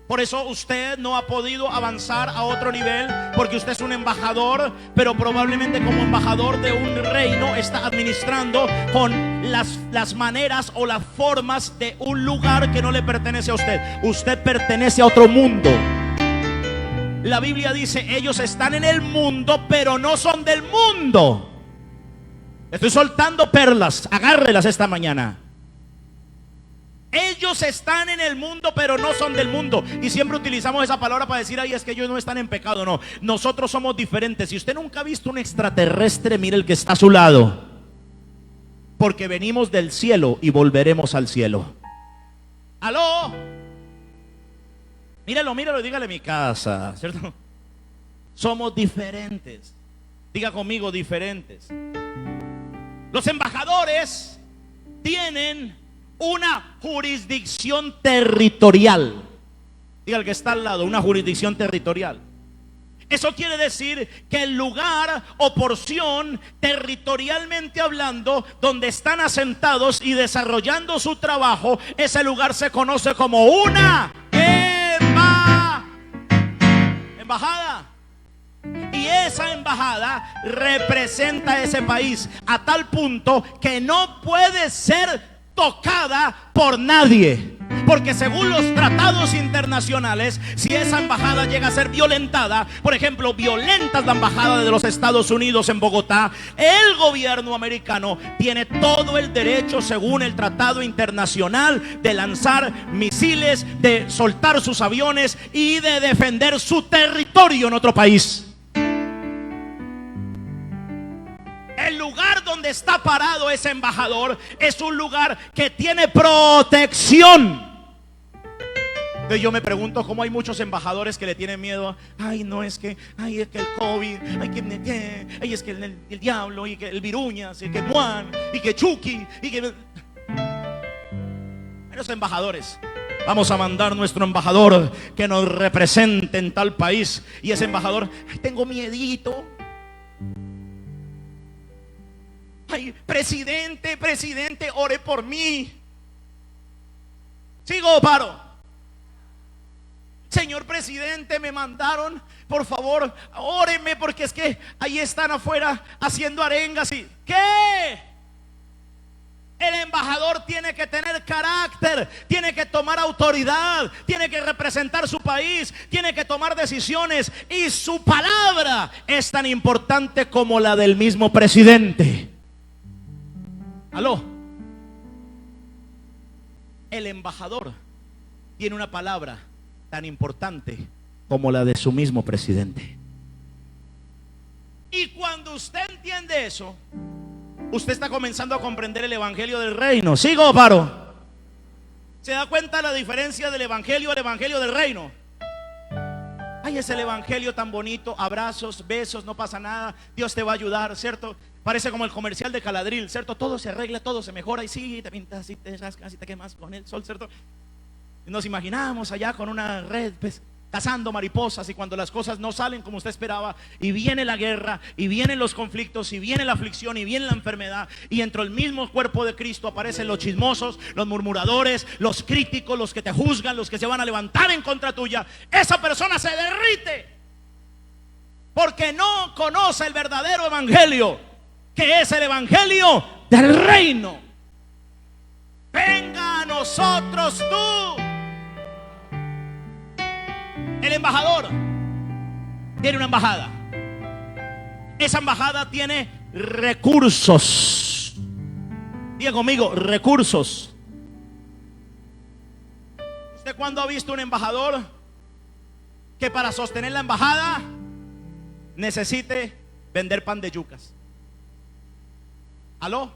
Por eso usted no ha podido avanzar a otro nivel, porque usted es un embajador, pero probablemente como embajador de un reino está administrando con las maneras o las formas de un lugar que no le pertenece a usted. Usted pertenece a otro mundo. La Biblia dice, ellos están en el mundo, pero no son del mundo. Estoy soltando perlas, agárrelas esta mañana. Ellos están en el mundo, pero no son del mundo. Y siempre utilizamos esa palabra para decir, ay, es que ellos no están en pecado. No, nosotros somos diferentes. Si usted nunca ha visto un extraterrestre, mire el que está a su lado. Porque venimos del cielo y volveremos al cielo. ¿Aló? Míralo, míralo, dígale mi casa, ¿cierto? Somos diferentes. Diga conmigo, diferentes. Los embajadores tienen una jurisdicción territorial. Diga el que está al lado, una jurisdicción territorial. Eso quiere decir que el lugar o porción, territorialmente hablando, donde están asentados y desarrollando su trabajo, ese lugar se conoce como una embajada. Y esa embajada representa a ese país a tal punto que no puede ser tocada por nadie. Porque según los tratados internacionales, si esa embajada llega a ser violentada, por ejemplo, violentas la embajada de los Estados Unidos en Bogotá, el gobierno americano tiene todo el derecho, según el tratado internacional, de lanzar misiles, de soltar sus aviones y de defender su territorio en otro país. El lugar donde está parado ese embajador es un lugar que tiene protección. Entonces yo me pregunto cómo hay muchos embajadores que le tienen miedo. Ay, no, es que el COVID, ay, es que el diablo, y que el viruñas, y que Juan, y que Chucky, y que los embajadores. Vamos a mandar nuestro embajador que nos represente en tal país. Y ese embajador, ay, tengo miedito. Ay, presidente, ore por mí. ¿Sigo o paro? Señor presidente, me mandaron, por favor, óreme, porque es que ahí están afuera haciendo arengas y ¿qué? El embajador tiene que tener carácter, tiene que tomar autoridad, tiene que representar su país, tiene que tomar decisiones, y su palabra es tan importante como la del mismo presidente. ¿Aló? El embajador tiene una palabra tan importante como la de su mismo presidente. Y cuando usted entiende eso, usted está comenzando a comprender el evangelio del reino. ¿Sigo o paro? ¿Se da cuenta la diferencia del evangelio al evangelio del reino? Ay, es el evangelio tan bonito, abrazos, besos, no pasa nada, Dios te va a ayudar, ¿cierto? Parece como el comercial de Caladril, ¿cierto? Todo se arregla, todo se mejora, y sí, te pintas y te rascas y te quemas con el sol, ¿cierto? Nos imaginamos allá con una red cazando mariposas, y cuando las cosas no salen como usted esperaba, y viene la guerra, y vienen los conflictos, y viene la aflicción, y viene la enfermedad, y dentro del mismo cuerpo de Cristo aparecen los chismosos, los murmuradores, los críticos, los que te juzgan, los que se van a levantar en contra tuya. Esa persona se derrite porque no conoce el verdadero evangelio, que es el evangelio del reino. Venga a nosotros tú. El embajador tiene una embajada. Esa embajada tiene recursos. Diga conmigo, recursos. ¿Usted cuándo ha visto un embajador que para sostener la embajada necesite vender pan de yucas? ¿Aló?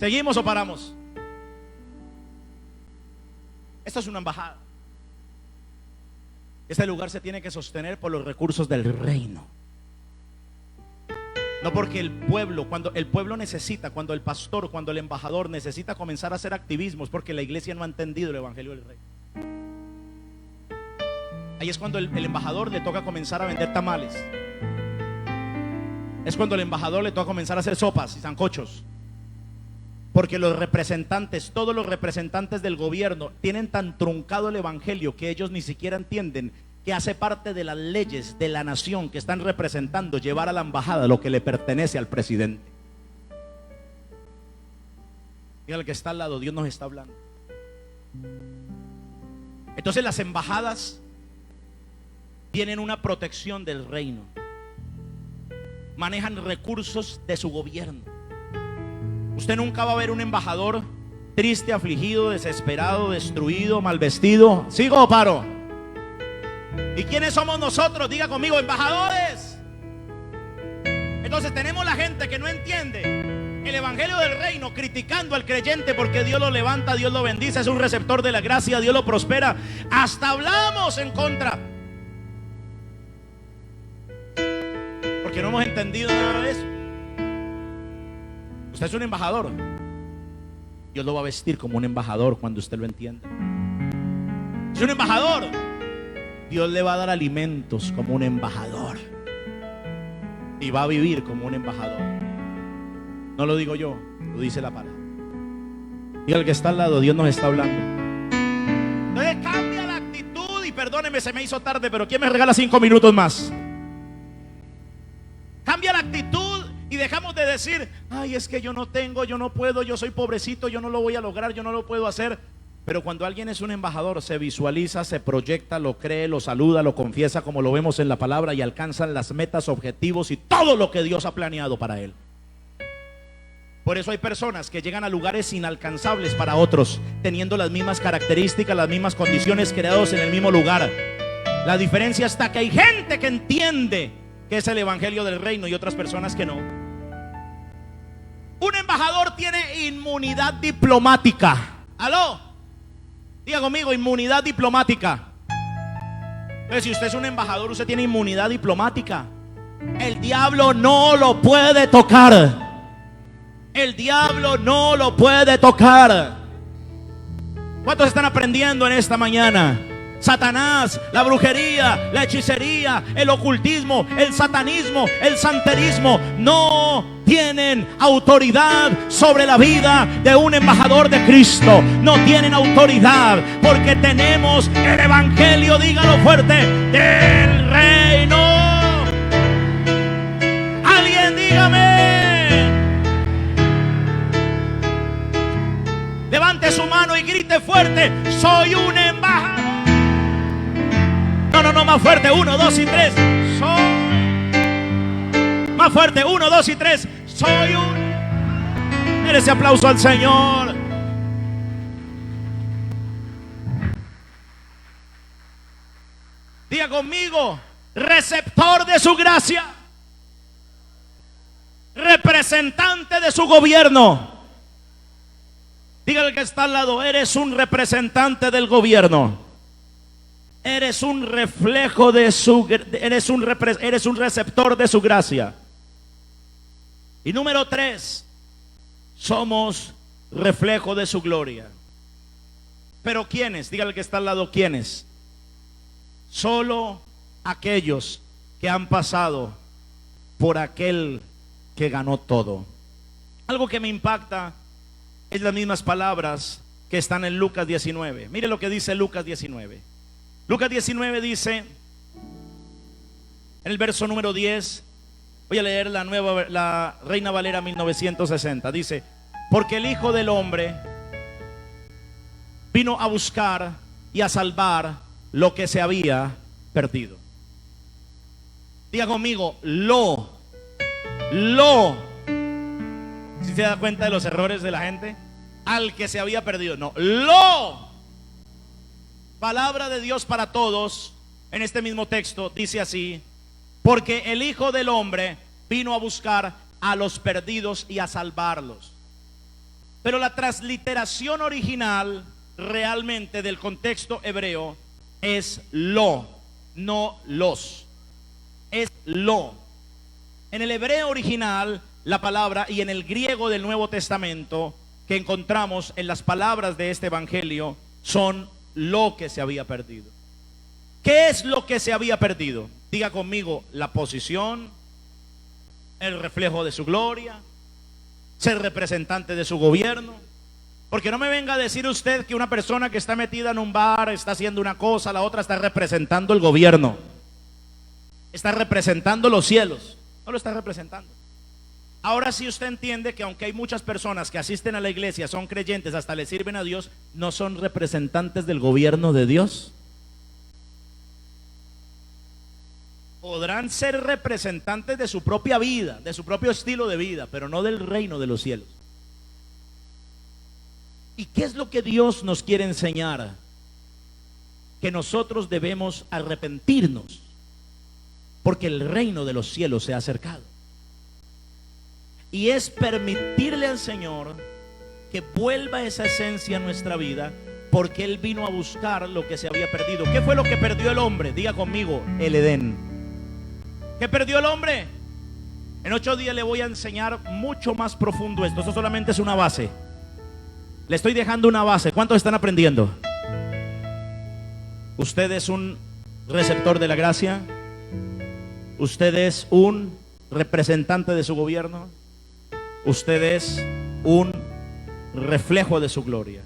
¿Seguimos o paramos? Esta es una embajada. Este lugar se tiene que sostener por los recursos del reino. No porque el pueblo, cuando el pueblo necesita, cuando el pastor, cuando el embajador necesita comenzar a hacer activismos, porque la iglesia no ha entendido el evangelio del reino. Ahí es cuando el embajador le toca comenzar a vender tamales. Es cuando el embajador le toca comenzar a hacer sopas y sancochos. Porque los representantes, todos los representantes del gobierno tienen tan truncado el evangelio que ellos ni siquiera entienden que hace parte de las leyes de la nación que están representando llevar a la embajada lo que le pertenece al presidente. Diga al que está al lado, Dios nos está hablando. Entonces las embajadas tienen una protección del reino, manejan recursos de su gobierno. Usted nunca va a ver un embajador triste, afligido, desesperado, destruido, mal vestido. ¿Sigo o paro? ¿Y quiénes somos nosotros? Diga conmigo, embajadores. Entonces tenemos la gente que no entiende el evangelio del reino, criticando al creyente porque Dios lo levanta, Dios lo bendice, es un receptor de la gracia, Dios lo prospera. Hasta hablamos en contra, porque no hemos entendido nada de eso. Usted es un embajador. Dios lo va a vestir como un embajador cuando usted lo entienda. Es un embajador. Dios le va a dar alimentos como un embajador. Y va a vivir como un embajador. No lo digo yo, lo dice la palabra. Diga al que está al lado, Dios nos está hablando. Entonces cambia la actitud. Y perdóneme, se me hizo tarde, pero ¿quién me regala 5 minutos más? Cambia la actitud. Y dejamos de decir, ay, es que yo no tengo, yo no puedo, yo soy pobrecito, yo no lo voy a lograr, yo no lo puedo hacer. Pero cuando alguien es un embajador, se visualiza, se proyecta, lo cree, lo saluda, lo confiesa como lo vemos en la palabra, y alcanzan las metas, objetivos y todo lo que Dios ha planeado para él. Por eso hay personas que llegan a lugares inalcanzables para otros, teniendo las mismas características, las mismas condiciones, creados en el mismo lugar. La diferencia está que hay gente que entiende que es el evangelio del reino y otras personas que no. Un embajador tiene inmunidad diplomática. ¿Aló? Diga conmigo, inmunidad diplomática. Entonces, si usted es un embajador, usted tiene inmunidad diplomática. El diablo no lo puede tocar. El diablo no lo puede tocar. ¿Cuántos están aprendiendo en esta mañana? Satanás, la brujería, la hechicería, el ocultismo, el satanismo, el santerismo no tienen autoridad sobre la vida de un embajador de Cristo. No tienen autoridad porque tenemos el evangelio, dígalo fuerte, del reino. Alguien dígame. Levante su mano y grite fuerte: soy un embajador. No, más fuerte, 1, 2 y 3. Más fuerte, 1, 2 y 3. Soy un... Dale ese aplauso al Señor. Diga conmigo, receptor de su gracia, representante de su gobierno. Dígale que está al lado, eres un representante del gobierno. Eres un reflejo de su, eres un receptor de su gracia. Y número 3, somos reflejo de su gloria. Pero ¿quiénes? Dígale que está al lado, ¿quiénes? Solo aquellos que han pasado por aquel que ganó todo. Algo que me impacta es las mismas palabras que están en Lucas 19. Mire lo que dice Lucas 19. Lucas 19 dice, en el verso número 10, voy a leer la Reina Valera 1960. Dice: porque el Hijo del Hombre vino a buscar y a salvar lo que se había perdido. Diga conmigo, si se da cuenta de los errores de la gente, al que se había perdido, no, palabra de Dios para todos. En este mismo texto dice así: porque el Hijo del Hombre vino a buscar a los perdidos y a salvarlos. Pero la transliteración original realmente del contexto hebreo es no los. Es lo. En el hebreo original, la palabra, y en el griego del Nuevo Testamento que encontramos en las palabras de este evangelio, son lo que se había perdido. ¿Qué es lo que se había perdido? Diga conmigo: la posición, el reflejo de su gloria, ser representante de su gobierno. Porque no me venga a decir usted que una persona que está metida en un bar está haciendo una cosa, la otra está representando el gobierno, está representando los cielos. No lo está representando. Ahora sí usted entiende que aunque hay muchas personas que asisten a la iglesia, son creyentes, hasta le sirven a Dios, no son representantes del gobierno de Dios. Podrán ser representantes de su propia vida, de su propio estilo de vida, pero no del reino de los cielos. ¿Y qué es lo que Dios nos quiere enseñar? Que nosotros debemos arrepentirnos, porque el reino de los cielos se ha acercado. Y es permitirle al Señor que vuelva esa esencia a nuestra vida, porque Él vino a buscar lo que se había perdido. ¿Qué fue lo que perdió el hombre? Diga conmigo: el Edén. ¿Qué perdió el hombre? En 8 días le voy a enseñar mucho más profundo esto. Esto solamente es una base. Le estoy dejando una base. ¿Cuántos están aprendiendo? Usted es un receptor de la gracia. Usted es un representante de su gobierno. Usted es un reflejo de su gloria.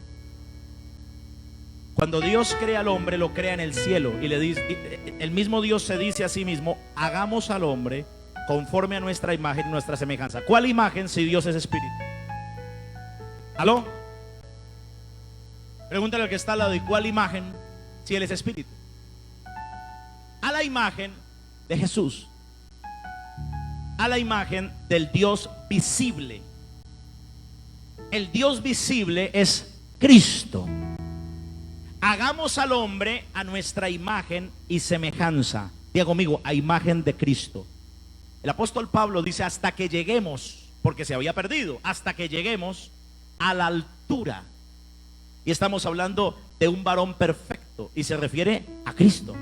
Cuando Dios crea al hombre, lo crea en el cielo, y le dice, el mismo Dios se dice a sí mismo: hagamos al hombre conforme a nuestra imagen y nuestra semejanza. ¿Cuál imagen si Dios es espíritu? ¿Aló? Pregúntale al que está al lado: ¿y cuál imagen si Él es espíritu? A la imagen de Jesús, a la imagen del Dios visible. El Dios visible es Cristo. Hagamos al hombre a nuestra imagen y semejanza. Diga conmigo: a imagen de Cristo. El apóstol Pablo dice: hasta que lleguemos, porque se había perdido, hasta que lleguemos a la altura. Y estamos hablando de un varón perfecto, y se refiere a Cristo.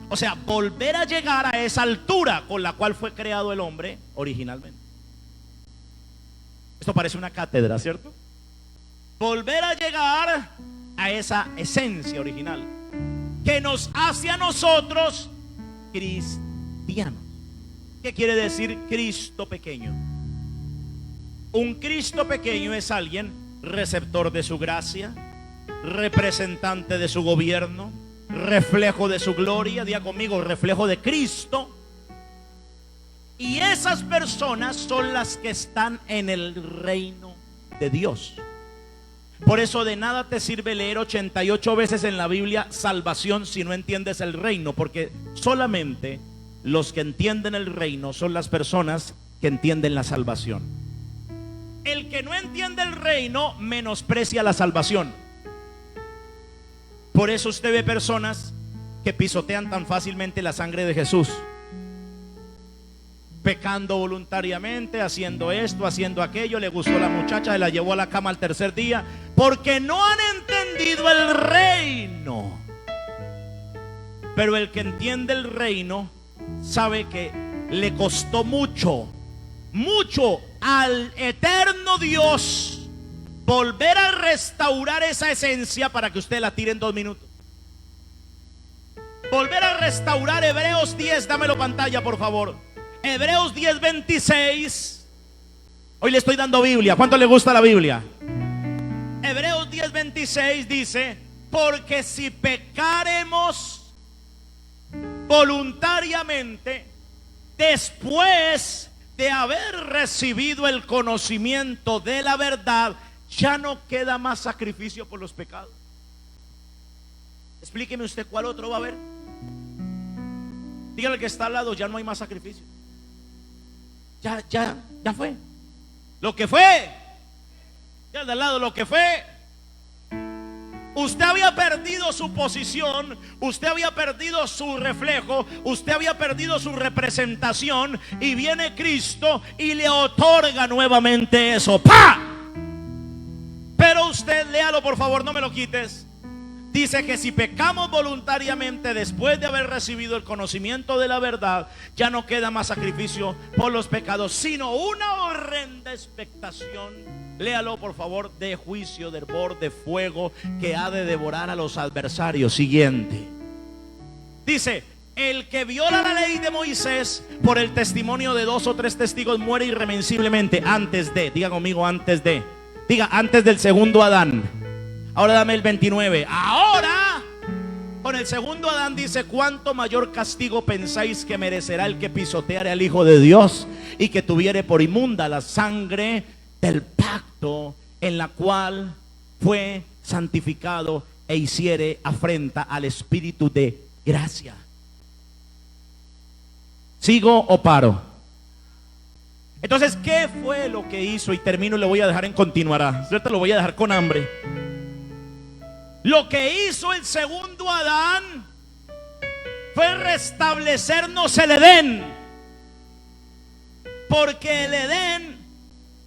O sea, volver a llegar a esa altura con la cual fue creado el hombre originalmente. Esto parece una cátedra, ¿cierto? Volver a llegar a esa esencia original que nos hace a nosotros cristianos. ¿Qué quiere decir Cristo pequeño? Un Cristo pequeño es alguien receptor de su gracia, representante de su gobierno, reflejo de su gloria. Diga conmigo: reflejo de Cristo. Y esas personas son las que están en el reino de Dios. Por eso de nada te sirve leer 88 veces en la Biblia salvación si no entiendes el reino, porque solamente los que entienden el reino son las personas que entienden la salvación. El que no entiende el reino menosprecia la salvación. Por eso usted ve personas que pisotean tan fácilmente la sangre de Jesús, pecando voluntariamente, haciendo esto, haciendo aquello. Le gustó la muchacha, se la llevó a la cama al tercer día, porque no han entendido el reino. Pero el que entiende el reino sabe que le costó mucho al eterno Dios volver a restaurar esa esencia para que usted la tire en 2 minutos. volver a restaurar Hebreos 10, dámelo pantalla por favor. Hebreos 10, 26. Hoy le estoy dando Biblia. ¿Cuánto le gusta la Biblia? Hebreos 10, 26 dice: porque si pecaremos voluntariamente después de haber recibido el conocimiento de la verdad, ya no queda más sacrificio por los pecados. Explíqueme usted cuál otro va a haber. Dígale al que está al lado: ya no hay más sacrificio. Ya fue. Lo que fue. Ya de al lado, lo que fue. Usted había perdido su posición, usted había perdido su reflejo, usted había perdido su representación, y viene Cristo y le otorga nuevamente eso. ¡Pah! Pero usted, léalo por favor, no me lo quites. Dice que si pecamos voluntariamente después de haber recibido el conocimiento de la verdad, ya no queda más sacrificio por los pecados, sino una horrenda expectación. Léalo por favor: de juicio, de hervor, de fuego que ha de devorar a los adversarios. Siguiente. Dice: el que viola la ley de Moisés por el testimonio de 2 o 3 testigos muere irremisiblemente antes de, diga conmigo, antes de, diga, antes del segundo Adán. Ahora dame el 29. Ahora, con el segundo Adán dice: ¿cuánto mayor castigo pensáis que merecerá el que pisoteare al Hijo de Dios y que tuviere por inmunda la sangre del pacto en la cual fue santificado e hiciere afrenta al Espíritu de gracia? ¿Sigo o paro? Entonces, ¿qué fue lo que hizo? Y termino y le voy a dejar en continuará. ¿Cierto? Lo voy a dejar con hambre. Lo que hizo el segundo Adán fue restablecernos el Edén. Porque el Edén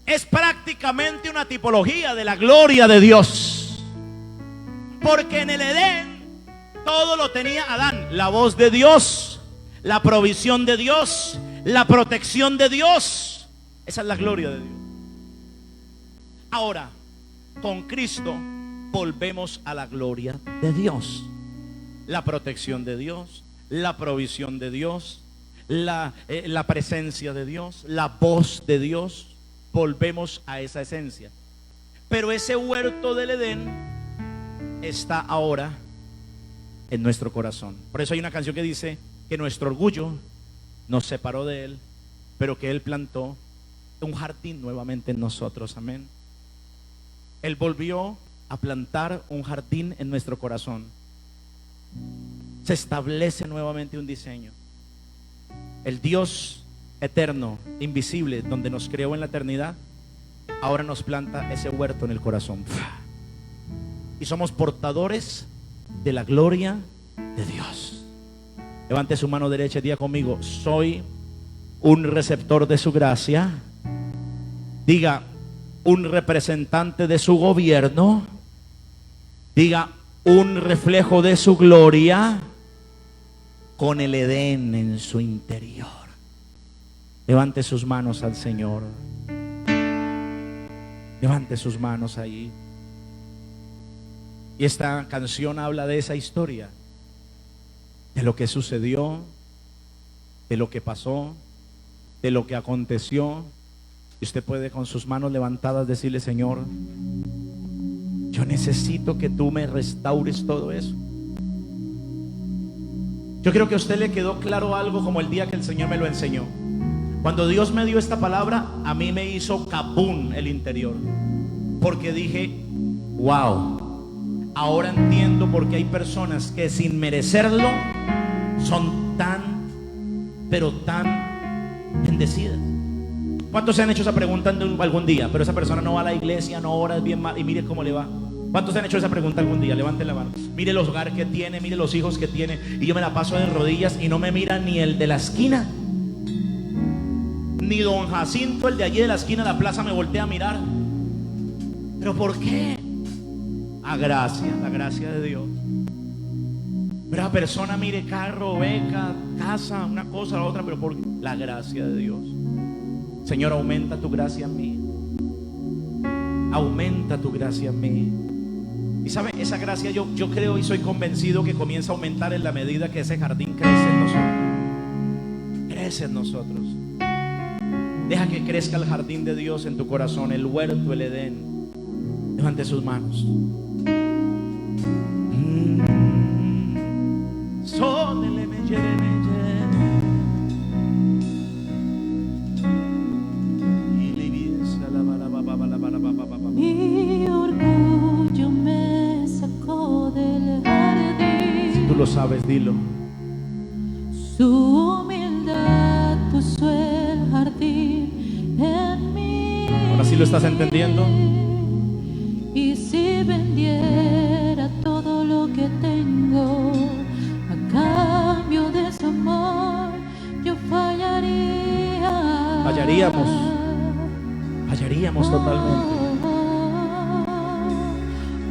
es prácticamente una tipología de la gloria de Dios. Porque en el Edén todo lo tenía Adán: la voz de Dios, la provisión de Dios, la protección de Dios. Esa es la gloria de Dios. Ahora, con Cristo volvemos a la gloria de Dios, la protección de Dios, la provisión de Dios, la presencia de Dios, la voz de Dios. Volvemos a esa esencia. Pero ese huerto del Edén está ahora en nuestro corazón. Por eso hay una canción que dice que nuestro orgullo nos separó de Él, pero que Él plantó un jardín nuevamente en nosotros. Amén. Él volvió a plantar un jardín en nuestro corazón. Se establece nuevamente un diseño. El Dios eterno, invisible, donde nos creó en la eternidad, ahora nos planta ese huerto en el corazón. Y somos portadores de la gloria de Dios. Levante su mano derecha y diga conmigo: soy un receptor de su gracia. Diga: un representante de su gobierno. Diga: un reflejo de su gloria, con el Edén en su interior. Levante sus manos al Señor. Levante sus manos ahí. Y esta canción habla de esa historia, de lo que sucedió, de lo que pasó, de lo que aconteció. Y usted puede con sus manos levantadas decirle: Señor, yo necesito que tú me restaures todo eso. Yo creo que a usted le quedó claro algo como el día que el Señor me lo enseñó. Cuando Dios me dio esta palabra, a mí me hizo kabum el interior. Porque dije: wow, ahora entiendo por qué hay personas que sin merecerlo son tan, pero tan bendecidas. ¿Cuántos se han hecho esa pregunta algún día? Pero esa persona no va a la iglesia, no ora, es bien mal, y mire cómo le va. ¿Cuántos se han hecho esa pregunta algún día? Levanten la mano. Mire los hogares que tiene, mire los hijos que tiene, y yo me la paso de rodillas y no me mira ni el de la esquina, ni don Jacinto, el de allí de la esquina de la plaza, me voltea a mirar. ¿Pero por qué? A gracia, la gracia de Dios. Pero la persona, mire, carro, beca, casa, una cosa, la otra, pero por la gracia de Dios. Señor, aumenta tu gracia en mí. Aumenta tu gracia en mí. Y sabe, esa gracia yo creo y soy convencido que comienza a aumentar en la medida que ese jardín crece en nosotros. Crece en nosotros. Deja que crezca el jardín de Dios en tu corazón, el huerto, el Edén. Levante sus manos. Mi orgullo me sacó del jardín. Si tú lo sabes, dilo. Su humildad puso el jardín en mí. Ahora sí lo estás entendiendo. Y si vendiera todo lo que tengo a cambio de su amor, yo fallaría. Fallaríamos totalmente.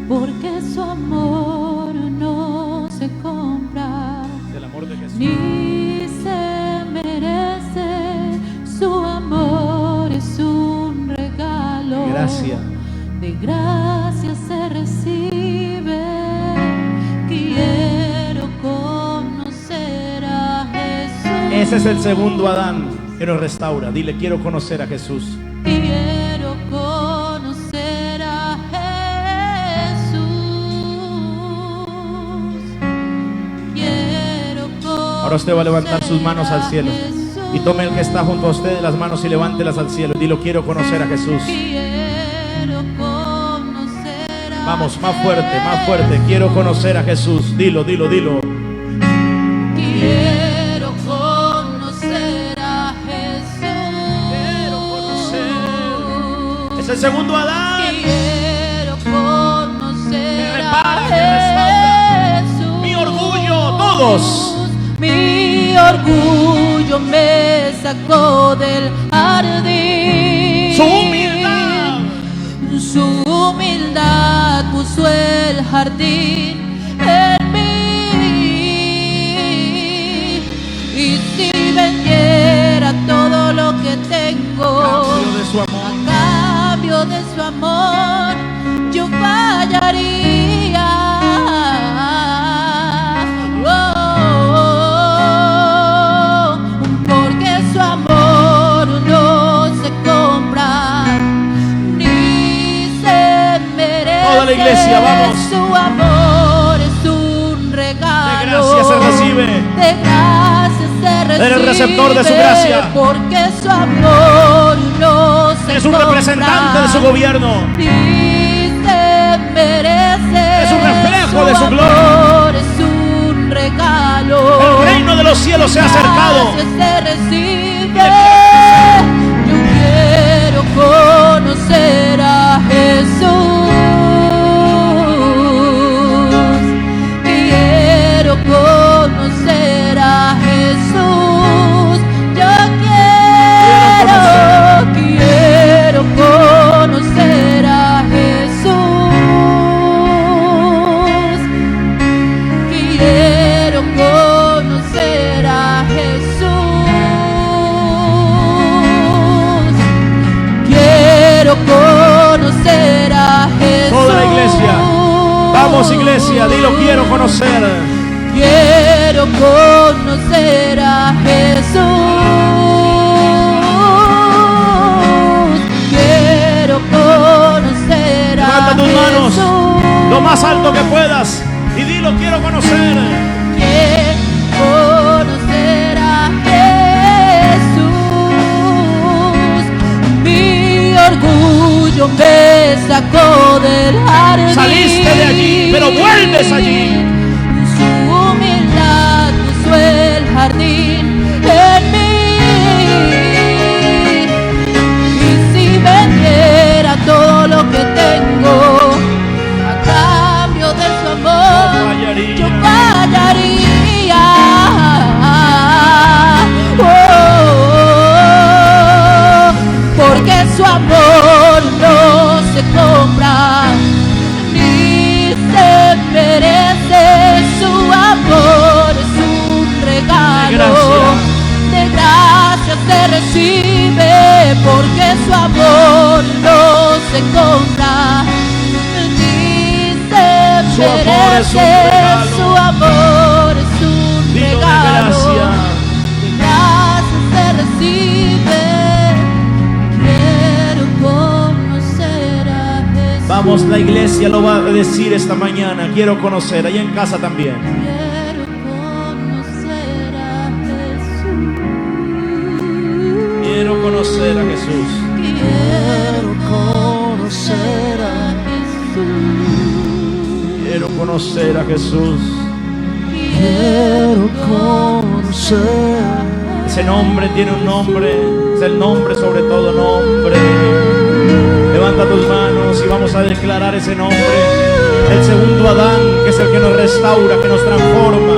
Porque su amor no se compra, Del amor de Jesús. ni se merece. Su amor es un regalo. Gracia. De gracia se recibe. Quiero conocer a Jesús. Ese es el segundo Adán que nos restaura. Dile, quiero conocer a Jesús. Quiero conocer a Jesús. Quiero conocer. Ahora usted va a levantar sus manos al cielo. a Jesús. Y tome el que está junto a usted las manos y levántelas al cielo. Dilo, quiero conocer a Jesús. Quiero conocer a Vamos, más fuerte, más fuerte. Quiero conocer a Jesús. Dilo, dilo, dilo. Quiero conocer a Jesús. Quiero conocer. Es el segundo Adán. Quiero conocer Que repara, que a Jesús. Mi orgullo, todos. Mi orgullo me sacó del jardín. Su humildad. Su humildad puso el jardín en mí. Y si vendiera todo lo que tengo Cambio de su amor. a cambio de su amor, yo fallaría. Porque su amor no se compra, ni se merece. Toda la iglesia, vamos. Su amor es un regalo. De gracia se recibe. De gracia se recibe. Eres el receptor de su gracia. Porque su amor no se Es un compra, representante de su gobierno. ni se merece. Es un reflejo de su gloria. amor es un regalo. El reino de los cielos se ha acercado. Gracias se recibe. Yo quiero conocer a Jesús. Quiero conocer a Jesús. Yo quiero conocer a Jesús. Quiero conocer a Jesús. Quiero conocer a Jesús. Toda la iglesia. Vamos, iglesia, dilo, quiero conocer. Quiero conocer a Jesús. Quiero conocer a Levanta tus manos Jesús. lo más alto que puedas y dilo, quiero conocer. Quiero conocer a Jesús. Mi orgullo me sacó del jardín. Saliste de allí, pero vuelves allí. Su humildad puso el jardín en mí. Y si vendiera todo lo que tengo a cambio de su amor, yo fallaría. Porque su amor no se compra, ni se merece. Su amor es un regalo. De gracia se recibe. Porque su amor no se compra, ni se amor es un regalo. Su amor es un Dilo de regalo. gracia. De gracia se recibe. Quiero conocer a Jesús. Vamos, la iglesia lo va a decir esta mañana. Quiero conocer, allá en casa también. Quiero conocer a Jesús. Quiero conocer a Jesús. Quiero conocer a Jesús. Quiero conocer a Jesús. Quiero conocer. Ese nombre tiene un nombre. Es el nombre sobre todo nombre. Levanta tus manos y vamos a declarar ese nombre. El segundo Adán, que es el que nos restaura, que nos transforma,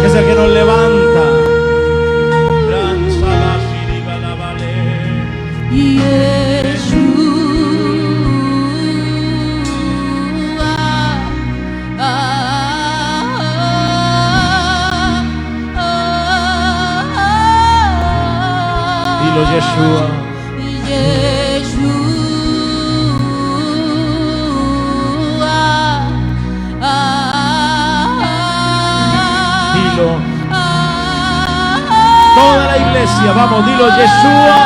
que es el que nos levanta. Gran Sala Shiriba la Vale. Dilo Yeshua. Dilo. Toda la iglesia, vamos, dilo Yeshua.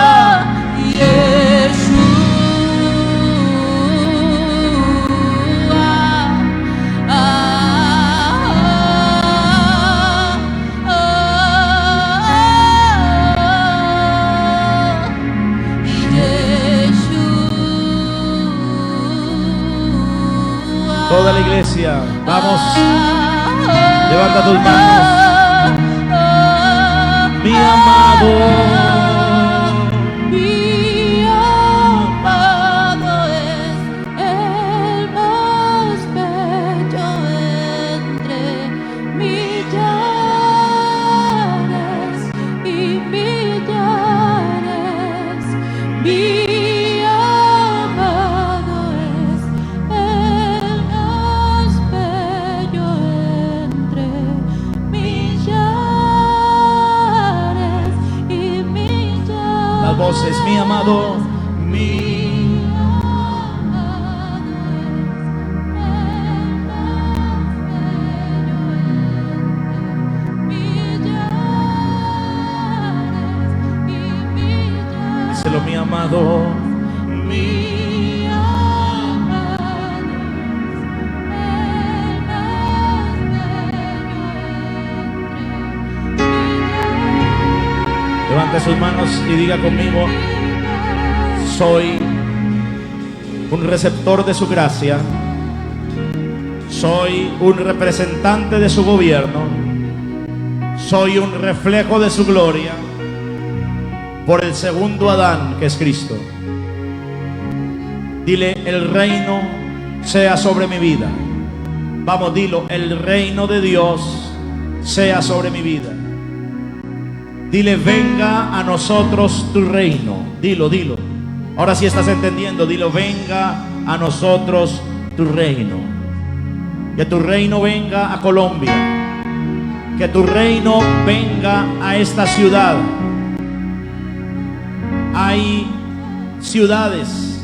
Toda la iglesia, vamos, levanta tus manos. Mi amado, mi amado es el más bello entre millares y millares. Mi amado es el más bello entre millares y millares. las voces, mi amado, mi díselo, mi amado, mi levante sus manos y diga conmigo: soy un receptor de su gracia, soy un representante de su gobierno, soy un reflejo de su gloria por el segundo Adán, que es Cristo. Dile: el reino sea sobre mi vida. Vamos, dilo: el reino de Dios sea sobre mi vida. Dile: venga a nosotros tu reino. Dilo, dilo. Ahora sí estás entendiendo. Dilo: venga a nosotros tu reino. Que tu reino venga a Colombia. Que tu reino venga a esta ciudad. Hay ciudades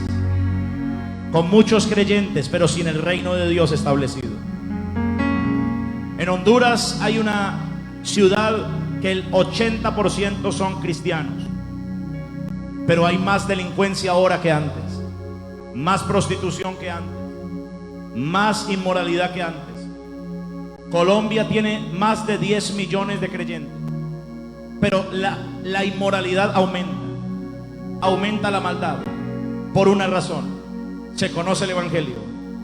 con muchos creyentes, pero sin el reino de Dios establecido. En Honduras hay una ciudad que el 80% son cristianos, pero hay más delincuencia ahora que antes, más prostitución que antes, más inmoralidad que antes. Colombia tiene más de 10 millones de creyentes, pero la inmoralidad aumenta la maldad por una razón: se conoce el evangelio,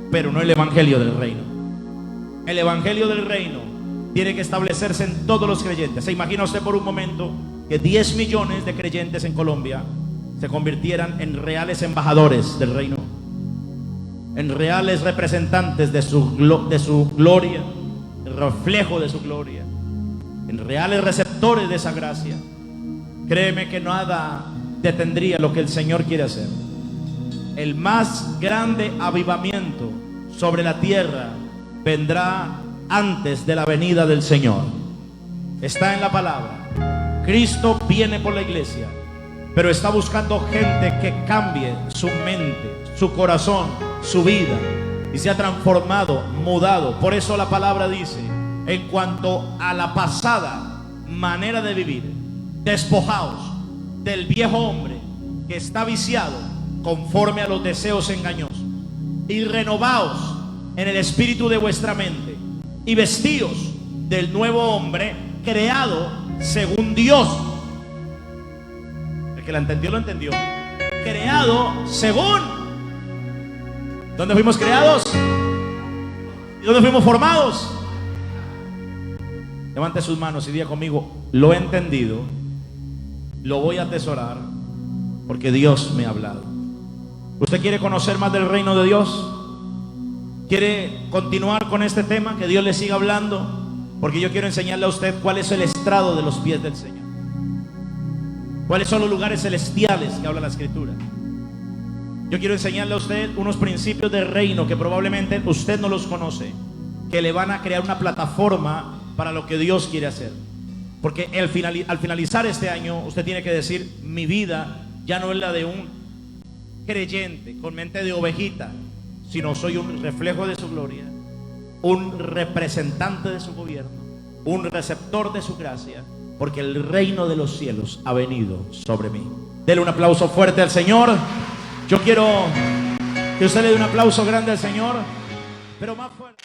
pero no el evangelio del reino. El evangelio del reino tiene que establecerse en todos los creyentes. ¿Se imagina usted por un momento que 10 millones de creyentes en Colombia se convirtieran en reales embajadores del reino, en reales representantes de su gloria, el reflejo de su gloria, en reales receptores de esa gracia? Créeme que nada detendría lo que el Señor quiere hacer. El más grande avivamiento sobre la tierra vendrá antes de la venida del Señor. Está en la palabra. Cristo viene por la iglesia, pero está buscando gente que cambie su mente, su corazón, su vida. y se ha transformado, mudado. Por eso la palabra dice, en cuanto a la pasada manera de vivir, despojaos del viejo hombre que está viciado conforme a los deseos engañosos, y renovaos en el espíritu de vuestra mente, y vestíos del nuevo hombre creado según Dios. El que la entendió, lo entendió. Creado según. ¿Dónde fuimos creados? ¿Y dónde fuimos formados? Levante sus manos y diga conmigo: lo he entendido, lo voy a atesorar, porque Dios me ha hablado. ¿Usted quiere conocer más del reino de Dios? ¿Quiere continuar con este tema? Que Dios le siga hablando, porque yo quiero enseñarle a usted cuál es el estrado de los pies del Señor, cuáles son los lugares celestiales que habla la Escritura. Yo quiero enseñarle a usted unos principios del reino que probablemente usted no los conoce, que le van a crear una plataforma para lo que Dios quiere hacer. Porque al finalizar este año, usted tiene que decir: mi vida ya no es la de un creyente con mente de ovejita, sino soy un reflejo de su gloria, un representante de su gobierno, un receptor de su gracia, porque el reino de los cielos ha venido sobre mí. Dele un aplauso fuerte al Señor. Yo quiero que usted le dé un aplauso grande al Señor, pero más fuerte.